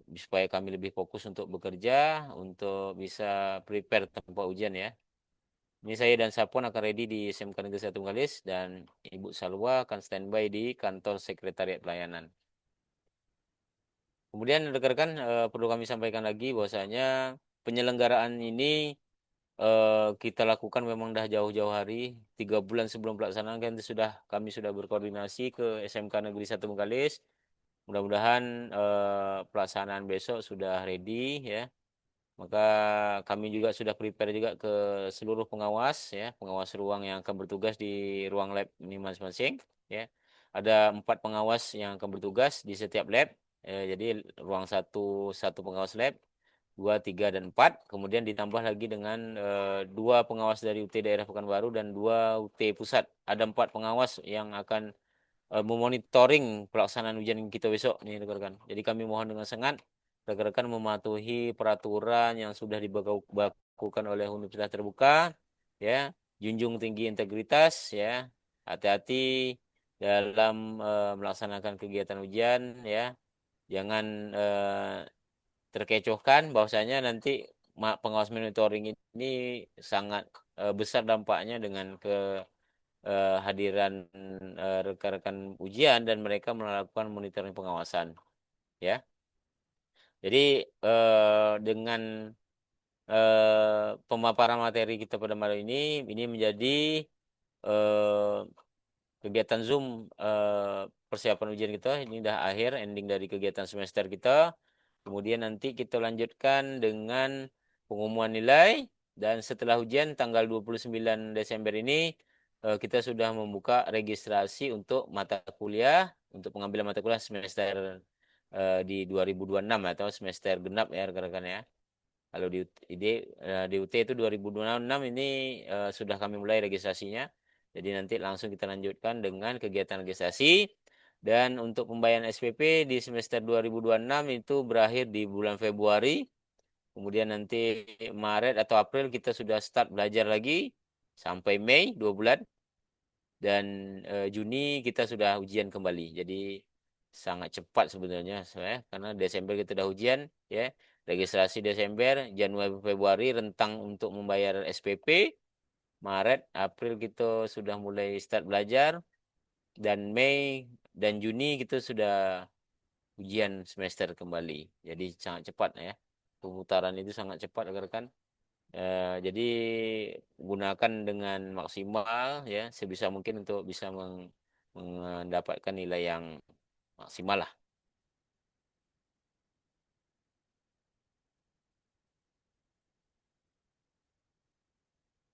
supaya kami lebih fokus untuk bekerja, untuk bisa prepare tempat ujian ya. Ini saya dan Sapon akan ready di SMK Negeri 1 Bengkalis dan Ibu Salwa akan standby di kantor sekretariat pelayanan. Kemudian rekan-rekan perlu kami sampaikan lagi bahwasanya penyelenggaraan ini kita lakukan memang dah jauh-jauh hari, 3 bulan sebelum pelaksanaan kan kami sudah berkoordinasi ke SMK Negeri 1 Bengkalis. Mudah-mudahan pelaksanaan besok sudah ready ya. Maka kami juga sudah prepare juga ke seluruh pengawas ya, pengawas ruang yang akan bertugas di ruang lab ini masing-masing ya. Ada 4 pengawas yang akan bertugas di setiap lab. Jadi ruang satu pengawas lab, 2, 3, dan 4. Kemudian ditambah lagi dengan 2 pengawas dari UT daerah Pekanbaru dan 2 UT pusat. Ada 4 pengawas yang akan memonitoring pelaksanaan ujian kita besok nih rekan-rekan. Jadi kami mohon dengan sangat rekan-rekan mematuhi peraturan yang sudah dibakukan oleh Universitas Terbuka ya, junjung tinggi integritas ya, hati-hati dalam melaksanakan kegiatan ujian ya, jangan terkecohkan bahwasanya nanti pengawas monitoring ini sangat besar dampaknya dengan hadiran rekan-rekan ujian dan mereka melakukan monitoring pengawasan ya. Jadi dengan pemaparan materi kita pada malam ini menjadi eh, kegiatan Zoom persiapan ujian kita. Ini dah akhir ending dari kegiatan semester kita. Kemudian nanti kita lanjutkan dengan pengumuman nilai dan setelah ujian tanggal 29 Desember ini kita sudah membuka registrasi untuk mata kuliah untuk pengambilan mata kuliah semester di 2026 atau semester genap ya rekan-rekan ya. Kalau di UT itu 2026 ini sudah kami mulai registrasinya. Jadi nanti langsung kita lanjutkan dengan kegiatan registrasi. Dan untuk pembayaran SPP di semester 2026 itu berakhir di bulan Februari. Kemudian nanti Maret atau April kita sudah start belajar lagi sampai Mei 2 bulan. Dan Juni kita sudah ujian kembali. Jadi sangat cepat sebenarnya saya karena Desember kita sudah ujian ya. Registrasi Desember, Januari, Februari rentang untuk membayar SPP. Maret, April kita sudah mulai start belajar dan Mei dan Juni kita sudah ujian semester kembali. Jadi sangat cepat ya. Pemutaran itu sangat cepat rekan-rekan. Jadi gunakan dengan maksimal ya sebisa mungkin untuk bisa mendapatkan nilai yang maksimal lah.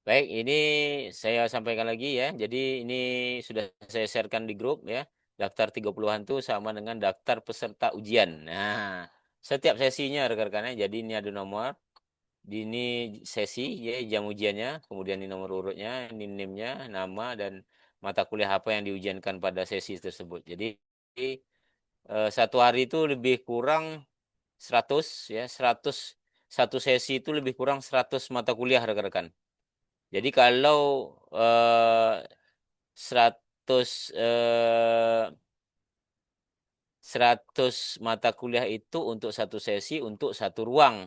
Baik, ini saya sampaikan lagi ya. Jadi ini sudah saya sharekan di grup ya. Daftar 30-an tuh sama dengan daftar peserta ujian. Nah, setiap sesinya rekan-rekannya. Jadi ini ada nomor. Di ini sesi ya jam ujiannya, kemudian ini nomor urutnya, ini NIM-nya, nama dan mata kuliah apa yang diujiankan pada sesi tersebut. Jadi satu hari itu lebih kurang 100 ya, 100 satu sesi itu lebih kurang 100 mata kuliah rekan-rekan. Jadi kalau 100 100 mata kuliah itu untuk satu sesi untuk satu ruang.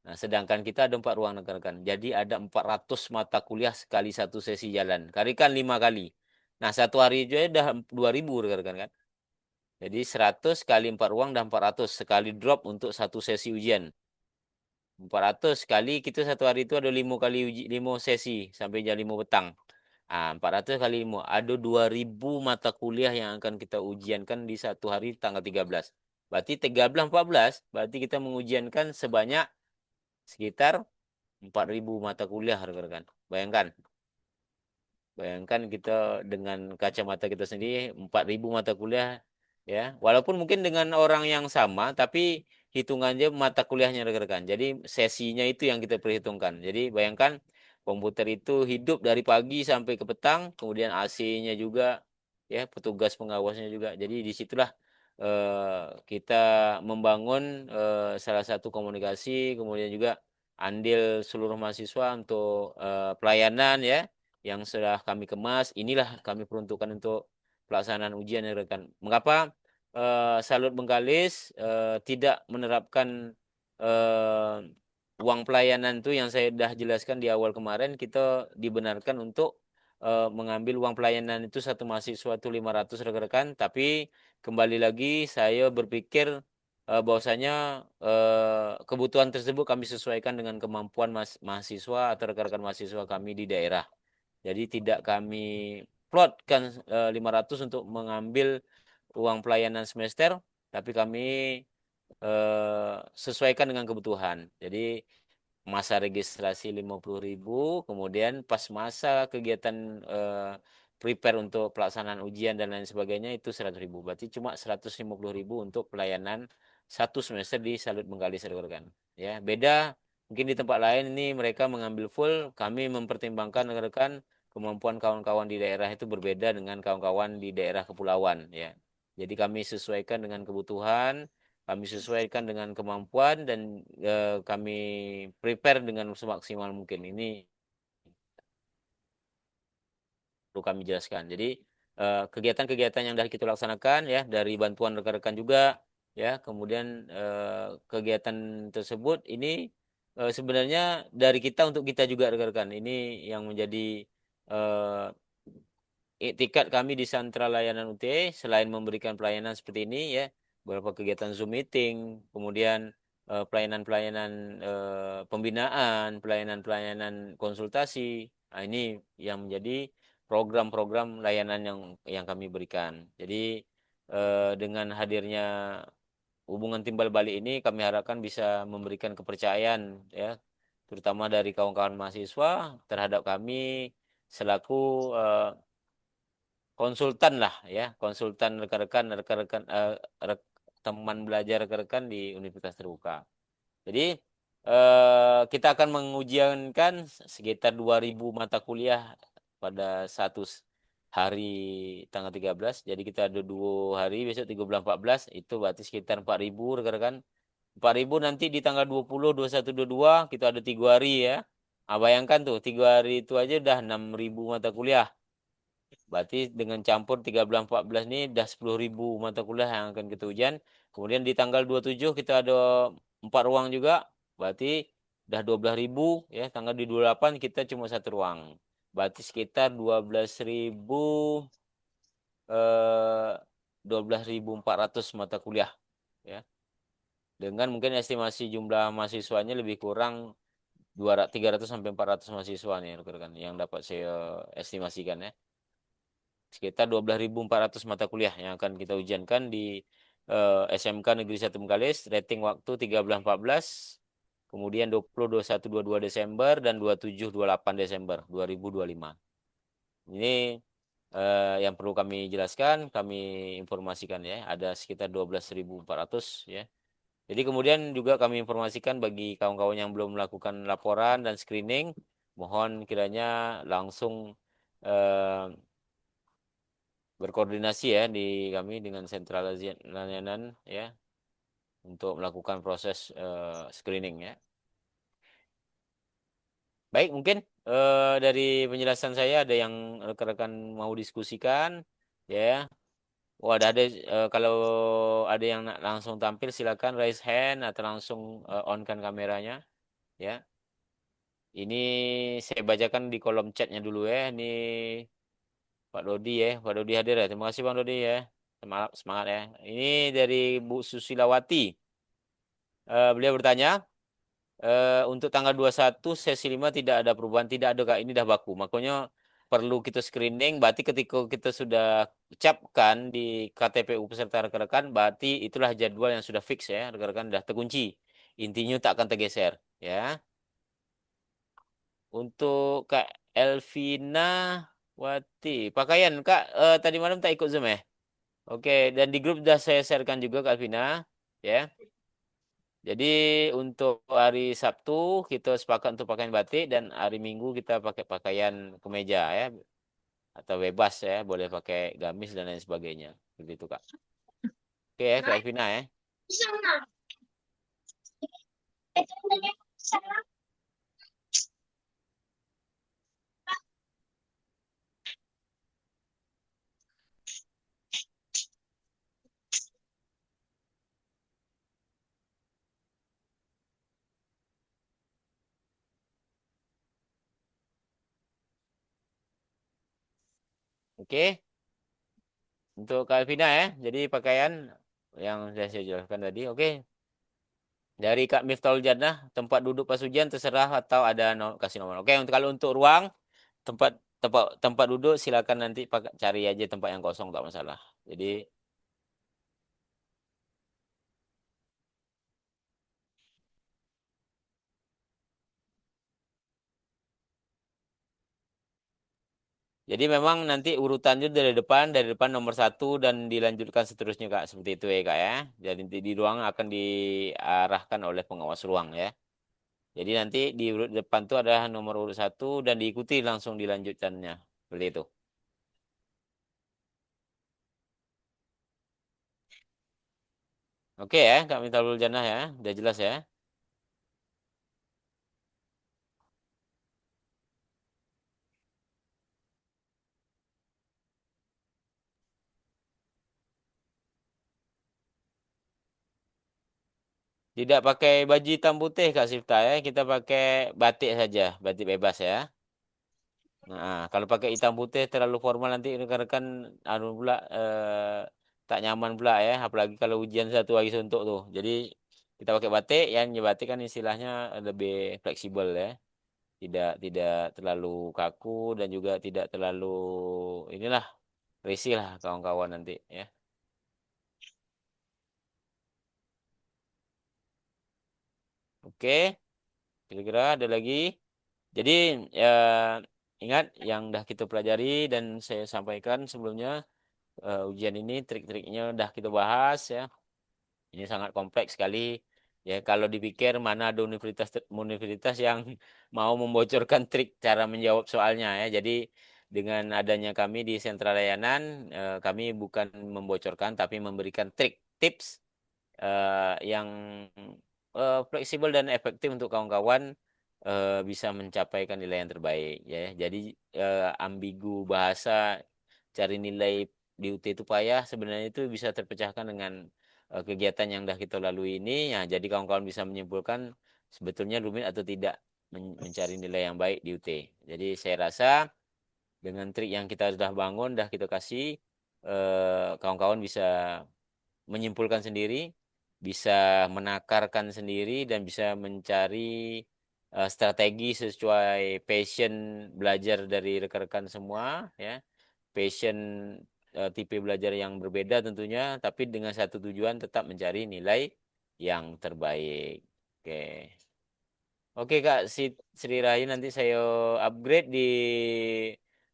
Nah, sedangkan kita ada 4 ruang rekan-rekan. Jadi ada 400 mata kuliah sekali satu sesi jalan. Kalikan 5 kali. Nah, satu hari itu udah 2.000 rekan-rekan kan. Jadi 100 kali 4 ruang dan 400 sekali drop untuk satu sesi ujian. 400 kali kita satu hari itu ada 5 kali 5 sesi sampai jam 5 petang. Ah, 400 kali 5. Ada 2.000 mata kuliah yang akan kita ujiankan di satu hari tanggal 13. Berarti 13, 14. Berarti kita mengujiankan sebanyak sekitar 4.000 mata kuliah rekan-rekan. Bayangkan. Bayangkan kita dengan kacamata kita sendiri 4.000 mata kuliah ya. Walaupun mungkin dengan orang yang sama tapi hitungannya mata kuliahnya rekan-rekan. Jadi sesinya itu yang kita perhitungkan. Jadi bayangkan komputer itu hidup dari pagi sampai ke petang, kemudian AC-nya juga ya, petugas pengawasnya juga. Jadi disitulah kita membangun salah satu komunikasi, kemudian juga andil seluruh mahasiswa untuk pelayanan ya yang sudah kami kemas, inilah kami peruntukkan untuk pelaksanaan ujian ya rekan. Mengapa Salut Bengkalis tidak menerapkan eh, uang pelayanan itu yang saya sudah jelaskan di awal kemarin, kita dibenarkan untuk mengambil uang pelayanan itu satu mahasiswa itu 500 rekan-rekan, tapi kembali lagi saya berpikir bahwasanya kebutuhan tersebut kami sesuaikan dengan kemampuan mahasiswa atau rekan-rekan mahasiswa kami di daerah. Jadi tidak kami plotkan 500 untuk mengambil uang pelayanan semester, tapi kami sesuaikan dengan kebutuhan. Jadi masa registrasi 50.000, kemudian pas masa kegiatan prepare untuk pelaksanaan ujian dan lain sebagainya itu 100.000. Berarti cuma 150.000 untuk pelayanan satu semester di Salut Bengkalis rekan. Ya, beda mungkin di tempat lain ini mereka mengambil full, kami mempertimbangkan rekan-rekan kemampuan kawan-kawan di daerah itu berbeda dengan kawan-kawan di daerah kepulauan ya. Jadi kami sesuaikan dengan kebutuhan, kami sesuaikan dengan kemampuan dan kami prepare dengan semaksimal mungkin. Ini perlu kami jelaskan. Jadi kegiatan-kegiatan yang sudah kita laksanakan ya dari bantuan rekan-rekan juga ya, kemudian kegiatan tersebut ini sebenarnya dari kita untuk kita juga rekan-rekan. Ini yang menjadi eh, iktikat kami di Sentra Layanan UTE selain memberikan pelayanan seperti ini ya, beberapa kegiatan Zoom meeting, kemudian pelayanan-pelayanan pembinaan, pelayanan-pelayanan konsultasi. Nah, ini yang menjadi program-program layanan yang kami berikan. Jadi dengan hadirnya hubungan timbal balik ini kami harapkan bisa memberikan kepercayaan ya, terutama dari kawan-kawan mahasiswa terhadap kami selaku eh, konsultan lah ya, konsultan rekan-rekan teman belajar rekan-rekan di Universitas Terbuka. Jadi kita akan mengujiankan sekitar 2.000 mata kuliah pada satu hari tanggal 13. Jadi kita ada 2 hari, besok 13, 14, itu berarti sekitar 4.000 rekan-rekan. 4.000 nanti di tanggal 20, 21, 22 kita ada 3 hari ya. Ah, bayangkan tuh 3 hari itu aja udah 6.000 mata kuliah. Berarti dengan campur 13 14 ini udah 10.000 mata kuliah yang akan kita ujian. Kemudian di tanggal 27 kita ada 4 ruang juga. Berarti udah 12.000 ya. Tanggal di 28 kita cuma satu ruang. Berarti sekitar 12.000 eh 12.400 mata kuliah ya. Dengan mungkin estimasi jumlah mahasiswanya lebih kurang 300 sampai 400 mahasiswa nih rekan-rekan yang dapat saya estimasikan ya. Sekitar 12.400 mata kuliah yang akan kita ujiankan di SMK Negeri 1 Bengkalis, rating waktu 13-14, kemudian 20, 21, 22 Desember, dan 27, 28 Desember 2025. Ini yang perlu kami jelaskan, kami informasikan ya, ada sekitar 12.400 ya. Jadi kemudian juga kami informasikan bagi kawan-kawan yang belum melakukan laporan dan screening, mohon kiranya langsung eh, berkoordinasi ya di kami dengan sentral layanan ya untuk melakukan proses screening ya. Baik, mungkin dari penjelasan saya ada yang rekan-rekan mau diskusikan ya. Oh, ada kalau ada yang langsung tampil silakan raise hand atau langsung on-kan kameranya ya. Ini saya bacakan di kolom chatnya dulu ya. Ini Pak Dodi ya, Pak Dodi hadir ya. Terima kasih Bang Dodi ya. Semangat, semangat ya. Ini dari Bu Susilawati. Beliau bertanya, untuk tanggal 21 sesi 5 tidak ada perubahan, tidak ada Kak. Ini dah baku. Makanya perlu kita screening. Berarti ketika kita sudah ucapkan di KTPU peserta rekan-rekan, berarti itulah jadwal yang sudah fix ya. Rekan-rekan sudah terkunci. Intinya tak akan tergeser ya. Untuk Kak Elvina, Wati, pakaian Kak, tadi malam tak ikut Zoom ya? Oke, dan di grup sudah saya sharekan juga Kak Alvina, ya. Jadi untuk hari Sabtu kita sepakat untuk pakaian batik dan hari Minggu kita pakai pakaian kemeja ya, atau bebas ya, boleh pakai gamis dan lain sebagainya. Begitu Kak. Oke ya Kak Alvina ya. Oke, untuk Kak Alvina ya. Jadi pakaian yang sudah saya jelaskan tadi. Oke, dari Kak Miftahul Jannah, tempat duduk pas ujian terserah atau ada kasih nomor. Oke, untuk kalau untuk ruang tempat tempat tempat duduk silakan nanti pakai cari aja tempat yang kosong tak masalah. Jadi memang nanti urutannya dari depan nomor satu dan dilanjutkan seterusnya Kak, seperti itu ya Kak ya. Jadi nanti di ruang akan diarahkan oleh pengawas ruang ya. Jadi nanti di urut depan tuh ada nomor urut satu dan diikuti langsung dilanjutkannya, seperti itu. Oke ya, Kak Minta Janah ya, udah jelas ya. Tidak pakai baju hitam putih Kak Sifta ya, kita pakai batik saja, batik bebas ya. Nah, kalau pakai hitam putih terlalu formal nanti rekan-rekan anu pula tak nyaman pula ya, apalagi kalau ujian satu hari suntuk tuh. Jadi kita pakai batik, yang batik kan istilahnya lebih fleksibel ya, tidak terlalu kaku dan juga tidak terlalu inilah risih lah kawan-kawan nanti ya. Oke, kira-kira ada lagi. Jadi ya ingat yang dah kita pelajari dan saya sampaikan sebelumnya, ujian ini trik-triknya udah kita bahas ya. Ini sangat kompleks sekali. Ya, kalau dipikir mana ada universitas yang mau membocorkan trik cara menjawab soalnya ya. Jadi dengan adanya kami di sentra layanan, kami bukan membocorkan tapi memberikan trik, tips yang fleksibel dan efektif untuk kawan-kawan bisa mencapaikan nilai yang terbaik ya. Jadi ambigu bahasa cari nilai di UT itu payah sebenarnya itu bisa terpecahkan dengan kegiatan yang dah kita lalui ini ya. Jadi kawan-kawan bisa menyimpulkan sebetulnya rumit atau tidak mencari nilai yang baik di UT. Jadi saya rasa dengan trik yang kita sudah bangun, dah kita kasih kawan-kawan bisa menyimpulkan sendiri, bisa menakarkan sendiri dan bisa mencari strategi sesuai passion belajar dari rekan-rekan semua ya. Passion tipe belajar yang berbeda tentunya, tapi dengan satu tujuan tetap mencari nilai yang terbaik. Oke. Oke Kak Sri Rahayu nanti saya upgrade di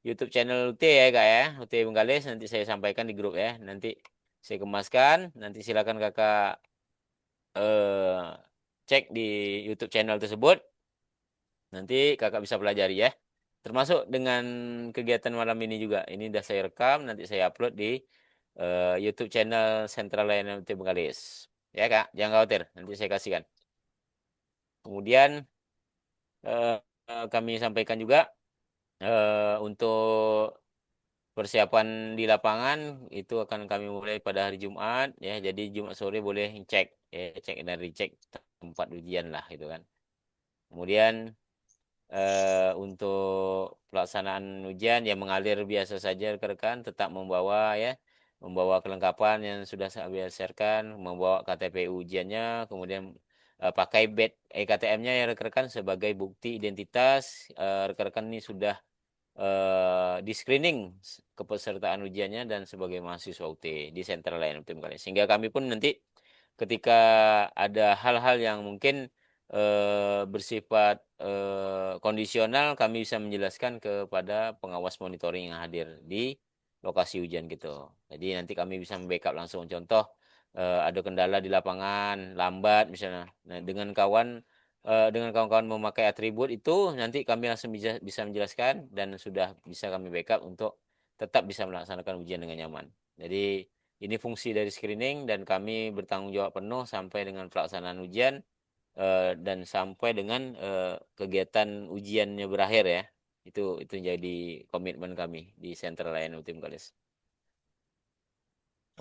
YouTube channel UT ya Kak ya. UT Bengkalis nanti saya sampaikan di grup ya. Nanti saya kemaskan, nanti silakan Kakak eh, cek di YouTube channel tersebut. Nanti Kakak bisa pelajari ya. Termasuk dengan kegiatan malam ini juga. Ini udah saya rekam, nanti saya upload di YouTube channel Sentral Layanan UT Bengkalis. Ya Kak, jangan khawatir, nanti saya kasihkan. Kemudian eh, kami sampaikan juga untuk persiapan di lapangan itu akan kami mulai pada hari Jumat ya. Jadi Jumat sore boleh cek ya, cek dan recheck tempat ujian lah gitu kan. Kemudian untuk pelaksanaan ujian yang mengalir biasa saja rekan-rekan tetap membawa ya, membawa kelengkapan yang sudah saya biasakan, membawa KTP ujiannya, kemudian pakai badge EKTM-nya ya rekan-rekan sebagai bukti identitas. Rekan-rekan ini sudah di screening kepesertaan ujiannya dan sebagai mahasiswa UT di sentral layanan UT Bengkalis. Sehingga kami pun nanti ketika ada hal-hal yang mungkin bersifat kondisional, kami bisa menjelaskan kepada pengawas monitoring yang hadir di lokasi ujian gitu. Jadi nanti kami bisa membackup langsung. Contoh ada kendala di lapangan, lambat misalnya. Nah, dengan kawan-kawan memakai atribut itu nanti kami langsung bisa menjelaskan dan sudah bisa kami backup untuk tetap bisa melaksanakan ujian dengan nyaman. Jadi ini fungsi dari screening dan kami bertanggung jawab penuh sampai dengan pelaksanaan ujian dan sampai dengan kegiatan ujiannya berakhir ya. Itu jadi komitmen kami di Center Layanan Ultim College.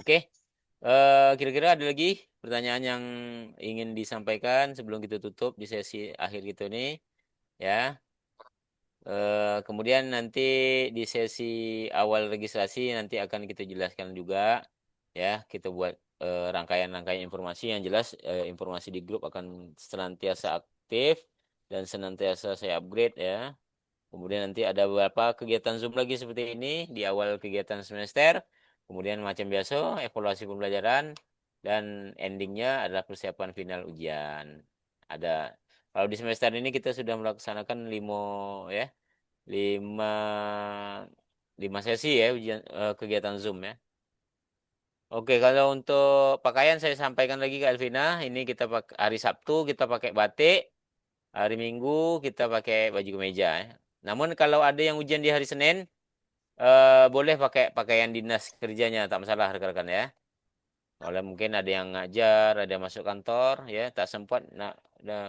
Oke, kira-kira ada lagi pertanyaan yang ingin disampaikan sebelum kita tutup di sesi akhir gitu nih, ya. Kemudian nanti di sesi awal registrasi nanti akan kita jelaskan juga, ya. Kita buat rangkaian-rangkaian informasi yang jelas. Informasi di grup akan senantiasa aktif dan senantiasa saya upgrade ya. Kemudian nanti ada beberapa kegiatan Zoom lagi seperti ini di awal kegiatan semester. Kemudian macam biasa evaluasi pembelajaran dan endingnya adalah persiapan final ujian. Ada kalau di semester ini kita sudah melaksanakan ya, lima lima sesi ya ujian kegiatan Zoom ya. Oke, kalau untuk pakaian saya sampaikan lagi ke Elvina. Ini kita pakai hari Sabtu kita pakai batik, hari Minggu kita pakai baju kemeja ya. Namun kalau ada yang ujian di hari Senin, boleh pakai pakaian dinas kerjanya, tak masalah rekan-rekan ya. Oleh mungkin ada yang ngajar, ada yang masuk kantor ya, tak sempat nah,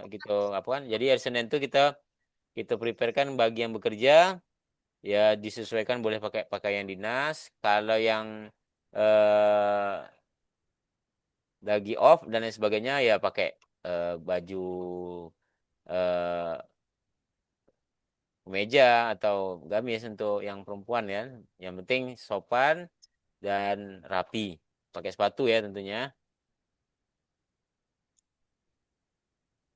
gitu apa kan. Jadi hari Senin itu kita preparekan bagi yang bekerja ya disesuaikan boleh pakai pakaian dinas. Kalau yang eh lagi off dan lain sebagainya ya pakai baju eh kemeja atau gamis untuk yang perempuan ya. Yang penting sopan dan rapi. Pakai sepatu ya tentunya.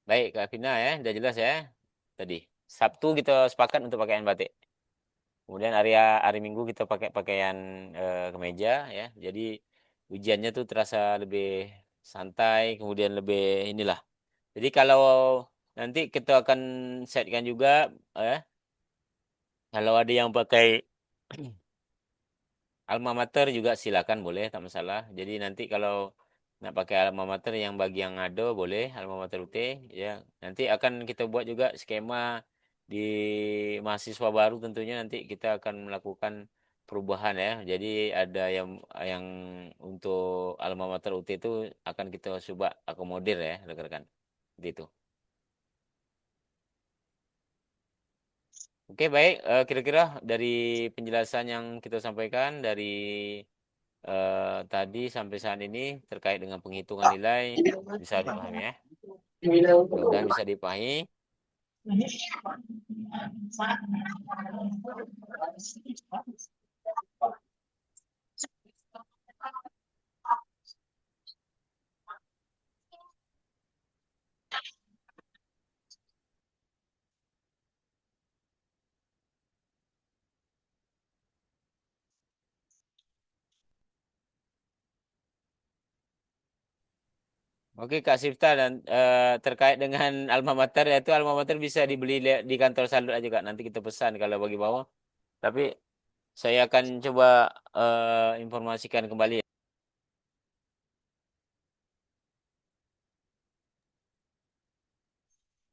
Baik, Kak Vina ya, udah jelas ya tadi. Sabtu kita sepakat untuk pakaian batik. Kemudian hari Minggu kita pakai pakaian kemeja ya. Jadi ujiannya tuh terasa lebih santai, kemudian lebih inilah. Jadi kalau nanti kita akan setkan juga kalau ada yang pakai alma mater juga silakan boleh tak masalah. Jadi nanti kalau nak pakai alma mater yang bagi yang ada boleh alma mater UT ya. Nanti akan kita buat juga skema di mahasiswa baru tentunya nanti kita akan melakukan perubahan ya. Jadi ada yang untuk alma mater UT itu akan kita coba akomodir ya rekan-rekan. Seperti itu. Oke, baik. Kira-kira dari penjelasan yang kita sampaikan dari tadi sampai saat ini terkait dengan penghitungan nilai bisa dipahami ya. Mudah-mudahan bisa dipahami. Oke Kak Sifta dan terkait dengan alma mater yaitu alma mater bisa dibeli di kantor Salut aja Kak. Nanti kita pesan kalau bagi bawah. Tapi saya akan coba informasikan kembali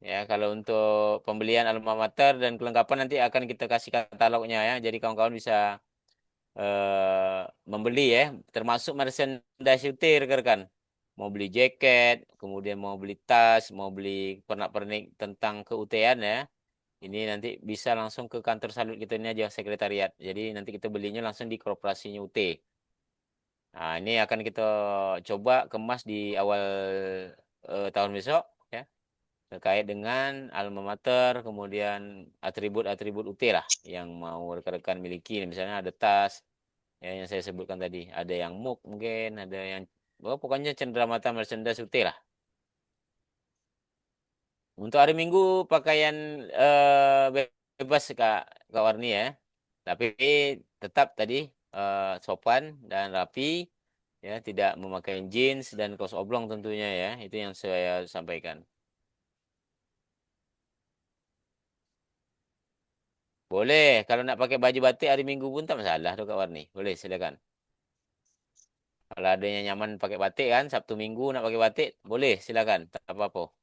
ya kalau untuk pembelian alma mater dan kelengkapan nanti akan kita kasih katalognya ya. Jadi kawan-kawan bisa membeli ya, termasuk merchandise UT rekan-rekan. Mau beli jaket, kemudian mau beli tas, mau beli pernak-pernik tentang ke-UT-an ya. Ini nanti bisa langsung ke kantor Salut kita ini aja sekretariat. Jadi nanti kita belinya langsung di korporasinya UT. Nah, ini akan kita coba kemas di awal tahun besok ya terkait dengan alma mater, kemudian atribut-atribut UT lah yang mau rekan-rekan miliki. Misalnya ada tas, ya yang saya sebutkan tadi ada yang MOOC mungkin ada yang pokoknya cenderamata merchandise UT lah untuk hari Minggu pakaian bebas Kak Warni ya tapi tetap tadi sopan dan rapi ya tidak memakai jeans dan kaos oblong tentunya ya itu yang saya sampaikan Boleh. Kalau nak pakai baju batik hari Minggu pun tak masalah tuh Kak Warni. Boleh, silakan. Kalau ada yang nyaman pakai batik kan, Sabtu Minggu nak pakai batik, boleh, silakan. Tak apa-apa.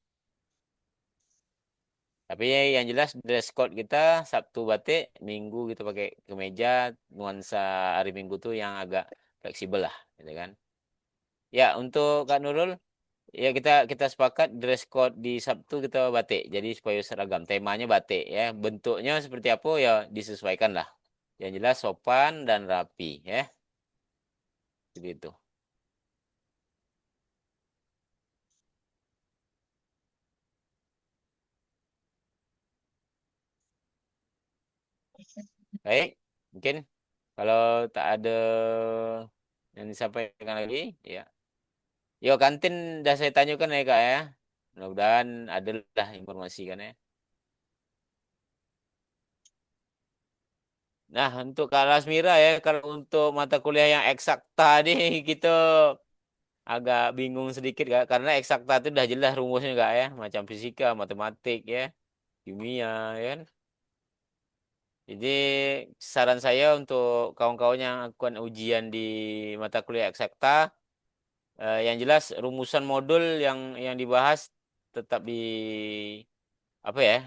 Tapi yang jelas dress code kita Sabtu batik, Minggu kita pakai kemeja, nuansa hari Minggu tuh yang agak fleksibel lah, gitu kan. Ya, untuk Kak Nurul, ya kita kita sepakat dress code di Sabtu kita batik. Jadi supaya seragam. Temanya batik ya. Bentuknya seperti apa ya disesuaikan lah. Yang jelas sopan dan rapi ya. Jadi itu. Baik, mungkin kalau tak ada yang disampaikan lagi, ya. Yo kantin dah saya tanyakan ya Kak ya. Mudah-mudahan adalah informasi kan ya. Nah, untuk Kak Lasmira ya, kalau untuk mata kuliah yang eksakta nih kita agak bingung sedikit Kak, karena eksakta itu udah jelas rumusnya Kak ya, macam fisika, matematik ya, kimia ya kan. Jadi saran saya untuk kawan-kawan yang akan ujian di mata kuliah eksakta, yang jelas rumusan modul yang dibahas tetap di apa ya,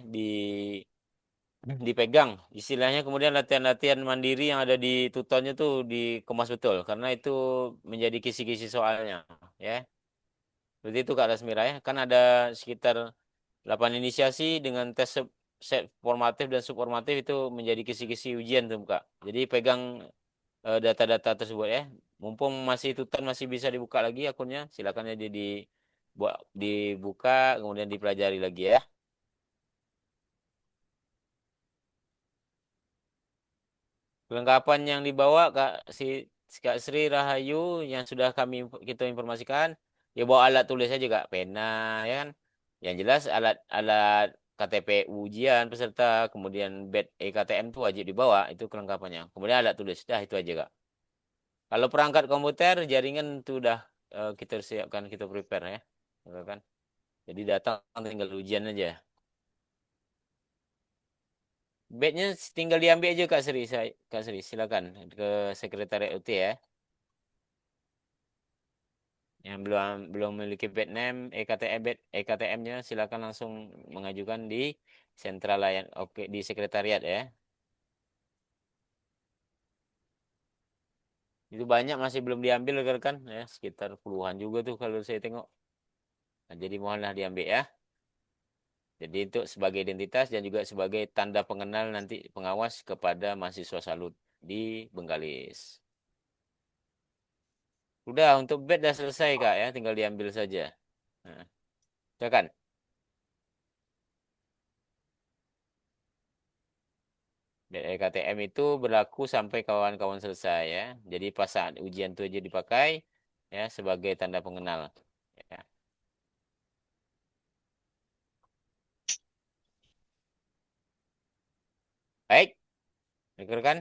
dipegang istilahnya, kemudian latihan-latihan mandiri yang ada di tutornya tuh dikemas betul karena itu menjadi kisi-kisi soalnya ya. Seperti itu Kak Lasmira ya. Kan ada sekitar 8 inisiasi dengan tes set formatif dan subformatif itu menjadi kisi-kisi ujian tuh Kak. Jadi pegang data-data tersebut ya. Mumpung masih tutor masih bisa dibuka lagi akunnya, silakan aja dibuka kemudian dipelajari lagi ya. Kelengkapan yang dibawa Kak Sri Rahayu yang sudah kita informasikan, ya bawa alat tulis aja Kak, pena ya kan. Yang jelas alat KTP ujian peserta, kemudian bed EKTM itu wajib dibawa, itu kelengkapannya. Kemudian alat tulis, dah itu aja Kak. Kalau perangkat komputer, jaringan itu udah kita siapkan, kita prepare ya. Gitu kan. Jadi datang tinggal ujian aja. Bednya tinggal diambil aja Kak Sri, Kak Sri, silakan ke sekretariat UT ya. Yang belum belum memiliki bed name EKTM-nya silakan langsung mengajukan di sentral layan oke di sekretariat ya. Itu banyak masih belum diambil kan ya, sekitar puluhan juga tuh kalau saya tengok. Nah, jadi mohonlah diambil ya. Jadi itu sebagai identitas dan juga sebagai tanda pengenal nanti pengawas kepada mahasiswa salut di Bengkalis. Udah untuk bed dah selesai Kak ya, tinggal diambil saja. Nah, silakan. KTM itu berlaku sampai kawan-kawan selesai ya. Jadi pas saat ujian itu aja dipakai ya sebagai tanda pengenal. Ya. Baik, dengar kan?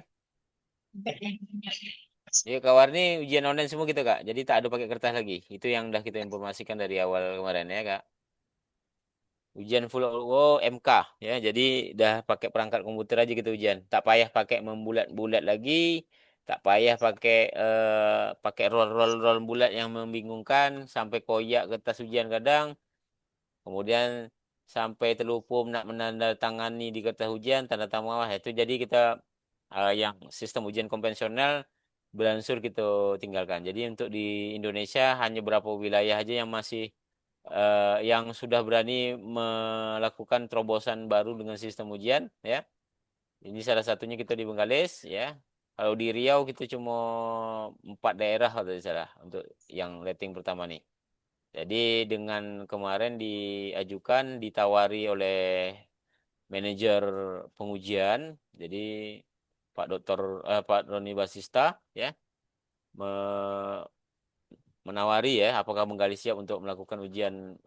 Jadi kawan ini ujian online semua gitu Kak. Jadi tak ada pakai kertas lagi. Itu yang udah kita informasikan dari awal kemarin ya Kak. Ujian full MK ya. Jadi udah pakai perangkat komputer aja gitu ujian. Tak payah pakai membulat-bulat lagi. Tak payah pakai roll bulat yang membingungkan sampai koyak kertas ujian kadang. Kemudian sampai terlupa nak menandatangani di kertas ujian tanda tanda bawah itu jadi kita yang sistem ujian konvensional beransur kita tinggalkan. Jadi untuk di Indonesia hanya beberapa wilayah aja yang masih yang sudah berani melakukan terobosan baru dengan sistem ujian ya. Ini salah satunya kita di Bengkalis ya. Kalau di Riau kita cuma 4 daerah kalau tidak salah untuk yang rating pertama nih. Jadi dengan kemarin diajukan, ditawari oleh manajer pengujian, jadi Pak Roni Basista ya me- menawari ya apakah Menggali siap untuk melakukan ujian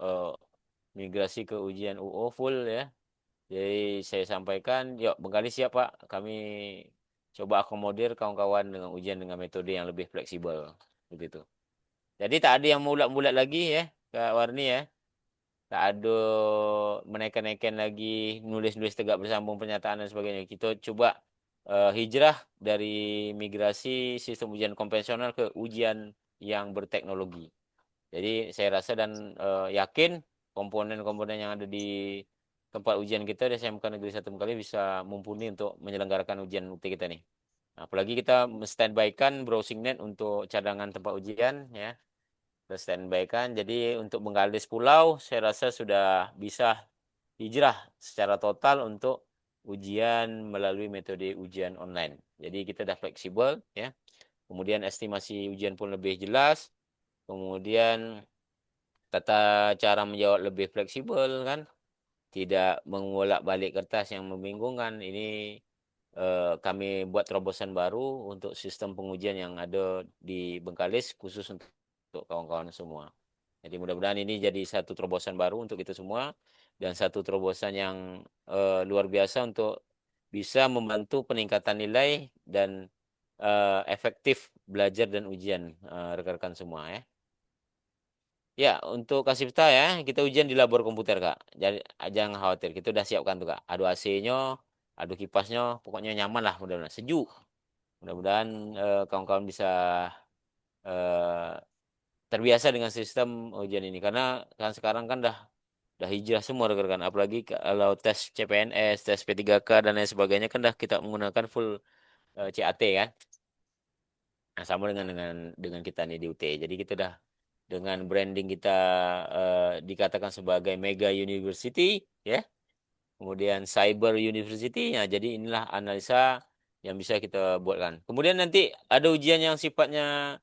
migrasi ke ujian UO full ya. Jadi saya sampaikan, yuk Menggali siap Pak, kami coba akomodir kawan-kawan dengan ujian dengan metode yang lebih fleksibel begitu. Jadi tak ada yang mulat-mulat lagi ya Kak Warni ya. tak ada menaikkan-naikkan lagi, nulis-nulis tegak bersambung pernyataan dan sebagainya. Kita coba hijrah dari migrasi sistem ujian konvensional ke ujian yang berteknologi. Jadi saya rasa dan yakin komponen-komponen yang ada di tempat ujian kita di SMK Negeri 1 Bengkalis bisa mumpuni untuk menyelenggarakan ujian UT kita nih. Nah, apalagi kita standby kan browsing net untuk cadangan tempat ujian ya. Kita standby kan. Jadi untuk Bengkalis Pulau saya rasa sudah bisa hijrah secara total untuk ujian melalui metode ujian online. Jadi kita dah fleksibel ya. Kemudian estimasi ujian pun lebih jelas. Kemudian tata cara menjawab lebih fleksibel kan, tidak mengolak-balik kertas yang membingungkan. Ini kami buat terobosan baru untuk sistem pengujian yang ada di Bengkalis khusus untuk kawan-kawan semua. Jadi mudah-mudahan ini jadi satu terobosan baru untuk kita semua dan satu terobosan yang luar biasa untuk bisa membantu peningkatan nilai dan efektif belajar dan ujian rekan-rekan semua ya. Ya, untuk Kasifta ya, kita ujian di labor komputer, Kak. Jadi jangan khawatir, kita udah siapkan tuh, Kak. Adu AC-nya, adu kipasnya, pokoknya nyaman lah, mudah-mudahan sejuk. Mudah-mudahan kawan-kawan bisa eh, terbiasa dengan sistem ujian ini karena kan sekarang kan dah hijrah semua rekan-rekan. Apalagi kalau tes CPNS, tes P3K dan lain sebagainya kan dah kita menggunakan full CAT kan. Nah, sama dengan kita nih di UT. Jadi kita dah dengan branding kita dikatakan sebagai mega university ya, kemudian cyber university ya, jadi inilah analisa yang bisa kita buatkan. Kemudian nanti ada ujian yang sifatnya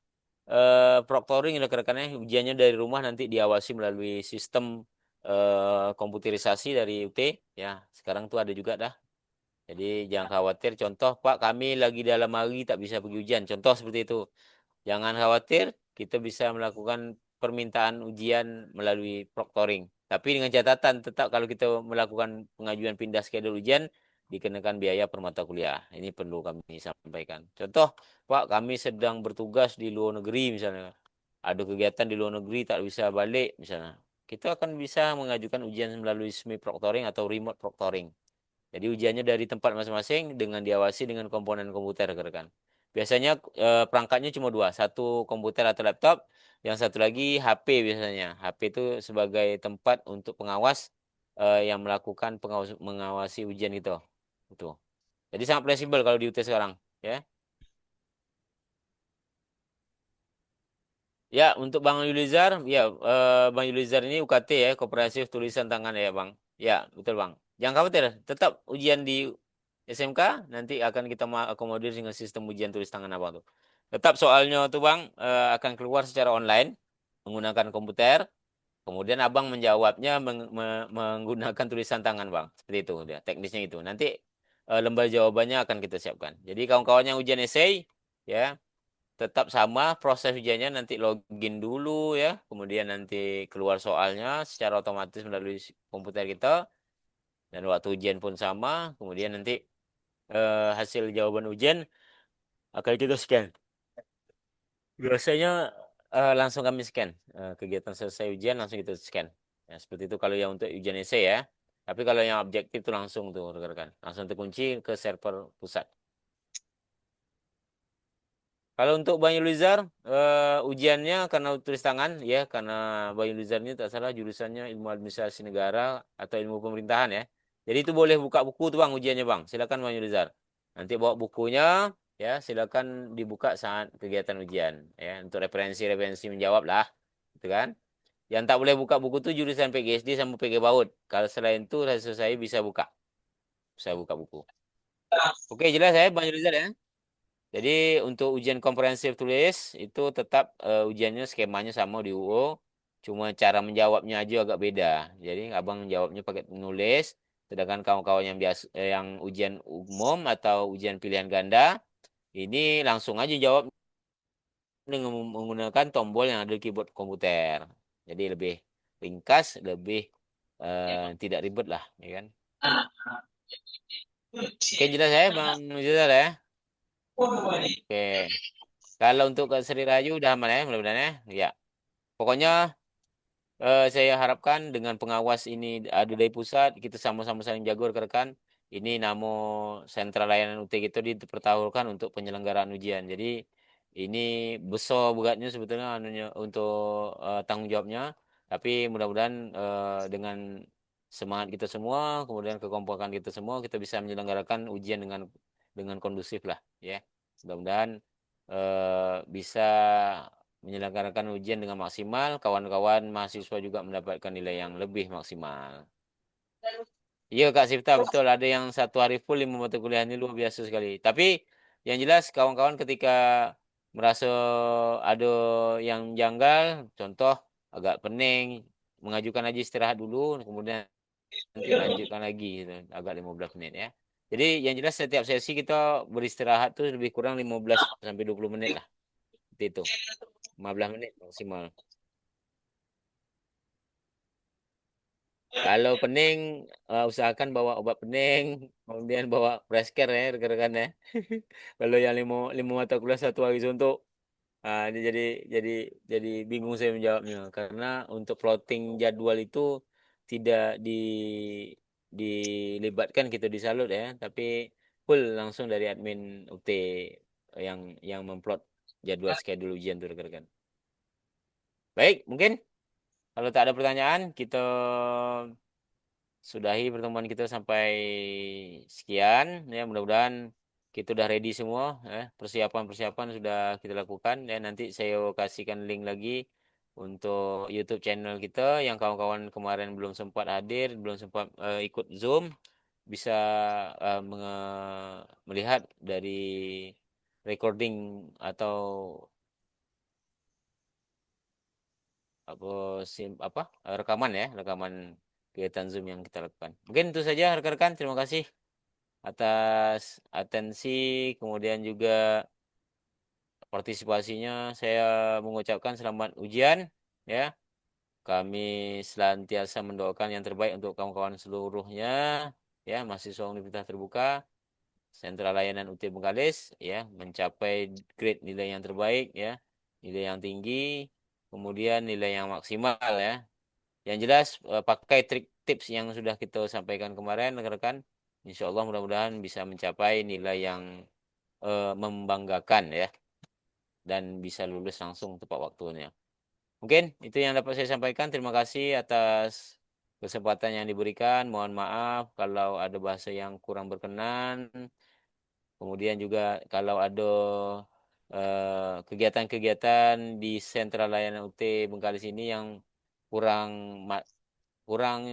proctoring rekan-rekannya, ujiannya dari rumah nanti diawasi melalui sistem komputerisasi dari UT ya, sekarang tuh ada juga dah. Jadi jangan khawatir, contoh Pak kami lagi dalam hari tak bisa pergi ujian, contoh seperti itu. Jangan khawatir, kita bisa melakukan permintaan ujian melalui proctoring. Tapi dengan catatan tetap kalau kita melakukan pengajuan pindah schedule ujian, dikenakan biaya per mata kuliah. Ini perlu kami sampaikan. Contoh, Pak, kami sedang bertugas di luar negeri misalnya. Ada kegiatan di luar negeri tak bisa balik misalnya. Kita akan bisa mengajukan ujian melalui semi proctoring atau remote proctoring. Jadi ujiannya dari tempat masing-masing dengan diawasi dengan komponen komputer, rekan. Biasanya perangkatnya cuma dua, satu komputer atau laptop, yang satu lagi HP biasanya. HP itu sebagai tempat untuk pengawas yang melakukan mengawasi ujian itu. Itu. Jadi sangat fleksibel kalau di UT sekarang, ya. Ya, untuk Bang Yulizar, ya Bang Yulizar ini UKT ya, Kooperatif Tulisan Tangan ya, Bang. Ya, betul, Bang. Jangan khawatir, tetap ujian di SMK nanti akan kita akomodir dengan sistem ujian tulis tangan apa tuh. Tetap soalnya tuh, Bang, akan keluar secara online menggunakan komputer. Kemudian Abang menjawabnya menggunakan tulisan tangan, Bang. Seperti itu dia, teknisnya itu. Nanti lembar jawabannya akan kita siapkan. Jadi kawan-kawan yang ujian essay, ya tetap sama proses ujiannya nanti login dulu ya, kemudian nanti keluar soalnya secara otomatis melalui komputer kita dan waktu ujian pun sama, kemudian nanti hasil jawaban ujian akan kita scan. Biasanya langsung kami scan. Kegiatan selesai ujian langsung kita scan. Ya, seperti itu kalau yang untuk ujian essay ya. Tapi kalau yang objektif itu langsung tuh rekan-rekan. Langsung terkunci ke server pusat. Kalau untuk Bang Yulizar, ujiannya karena tulis tangan, ya, karena Bang Yulizar ini tak salah jurusannya ilmu administrasi negara atau ilmu pemerintahan ya. Jadi itu boleh buka buku tuh Bang ujiannya Bang. Silakan Bang Yulizar. Nanti bawa bukunya, ya, silakan dibuka saat kegiatan ujian, ya, untuk referensi-referensi menjawab lah, gitu kan. Yang tak boleh buka buku tuh jurusan PGSD sama PG Baut. Kalau selain itu, saya bisa buka buku. Oke, jelas ya Bang Yulizar ya. Jadi untuk ujian komprehensif tulis itu tetap ujiannya skemanya sama di UO, cuma cara menjawabnya aja agak beda. Jadi abang jawabnya pakai nulis, sedangkan kawan-kawan yang biasa yang ujian umum atau ujian pilihan ganda ini langsung aja jawab dengan menggunakan tombol yang ada di keyboard komputer. Jadi lebih ringkas, lebih tidak ribet lah, ya kan? Oke jelas ya, Bang Jelas ya. Oke. Kalau untuk ke Sri Rayu udah aman ya, mudah-mudahan ya. Ya. Pokoknya Saya harapkan dengan pengawas ini ada dari pusat, kita sama-sama saling jago rekan-rekan. Ini namo Sentra Layanan UT kita dipertaruhkan untuk penyelenggaraan ujian. Jadi ini besar beratnya sebetulnya anunya untuk tanggung jawabnya. Tapi mudah-mudahan dengan semangat kita semua, kemudian kekompakan kita semua, kita bisa menyelenggarakan ujian dengan kondusif lah, ya. Mudah-mudahan bisa menyelenggarakan ujian dengan maksimal, kawan-kawan mahasiswa juga mendapatkan nilai yang lebih maksimal. Iya Kak Sifta, betul. Ada yang satu hari full 5 mata kuliah ini luar biasa sekali. Tapi yang jelas kawan-kawan ketika merasa ada yang janggal, contoh agak pening, mengajukan aja istirahat dulu, kemudian nanti lanjutkan lagi gitu, agak 15 menit ya. Jadi yang jelas setiap sesi kita beristirahat tuh lebih kurang 15 sampai 20 menit lah. Seperti itu. 15 menit maksimal. Kalau pening, usahakan bawa obat pening, kemudian bawa fresh care ya, rekan-rekan ya. Kalau yang lima mata kuliah satu hari suntuk, ini jadi jadi bingung saya menjawabnya karena untuk plotting jadwal itu tidak dilibatkan kita di Salut ya, tapi full langsung dari admin UT yang memplot jadwal schedule ujian itu rekan-rekan. Baik, mungkin kalau tak ada pertanyaan, kita sudahi pertemuan kita sampai sekian ya, mudah-mudahan kita udah ready semua ya. Persiapan-persiapan sudah kita lakukan dan nanti saya kasihkan link lagi untuk YouTube channel kita yang kawan-kawan kemarin belum sempat hadir, belum sempat ikut Zoom bisa melihat dari recording atau apa apa rekaman ya, rekaman kegiatan Zoom yang kita lakukan. Mungkin itu saja rekan-rekan, terima kasih atas atensi, kemudian juga partisipasinya. Saya mengucapkan selamat ujian ya. Kami senantiasa mendoakan yang terbaik untuk kawan-kawan seluruhnya ya, mahasiswa Universitas Terbuka, Sentra Layanan UT Bengkalis ya, mencapai grade nilai yang terbaik ya, nilai yang tinggi, kemudian nilai yang maksimal ya. Yang jelas pakai trik tips yang sudah kita sampaikan kemarin rekan-rekan. Insya Allah mudah-mudahan bisa mencapai nilai yang membanggakan ya dan bisa lulus langsung tepat waktunya. Mungkin itu yang dapat saya sampaikan. Terima kasih atas kesempatan yang diberikan. Mohon maaf kalau ada bahasa yang kurang berkenan. Kemudian juga kalau ada kegiatan-kegiatan di sentra layanan UT Bengkalis ini yang kurang kurang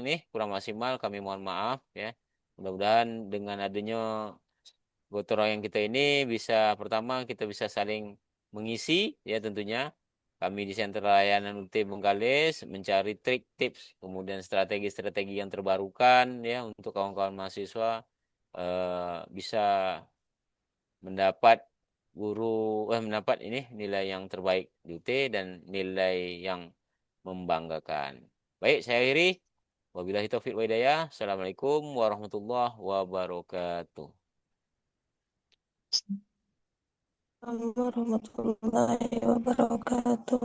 maksimal, kami mohon maaf ya. Mudah-mudahan dengan adanya gotong royong kita ini bisa pertama kita bisa saling mengisi ya tentunya. Kami di Sentra Layanan UT Bengkalis mencari trik, tips, kemudian strategi-strategi yang terbarukan ya untuk kawan-kawan mahasiswa bisa mendapat mendapat ini nilai yang terbaik di UT dan nilai yang membanggakan. Baik, saya akhiri. Wabillahi taufiq wa hidayah. Assalamualaikum warahmatullahi wabarakatuh. Warahmatullahi wabarakatuh.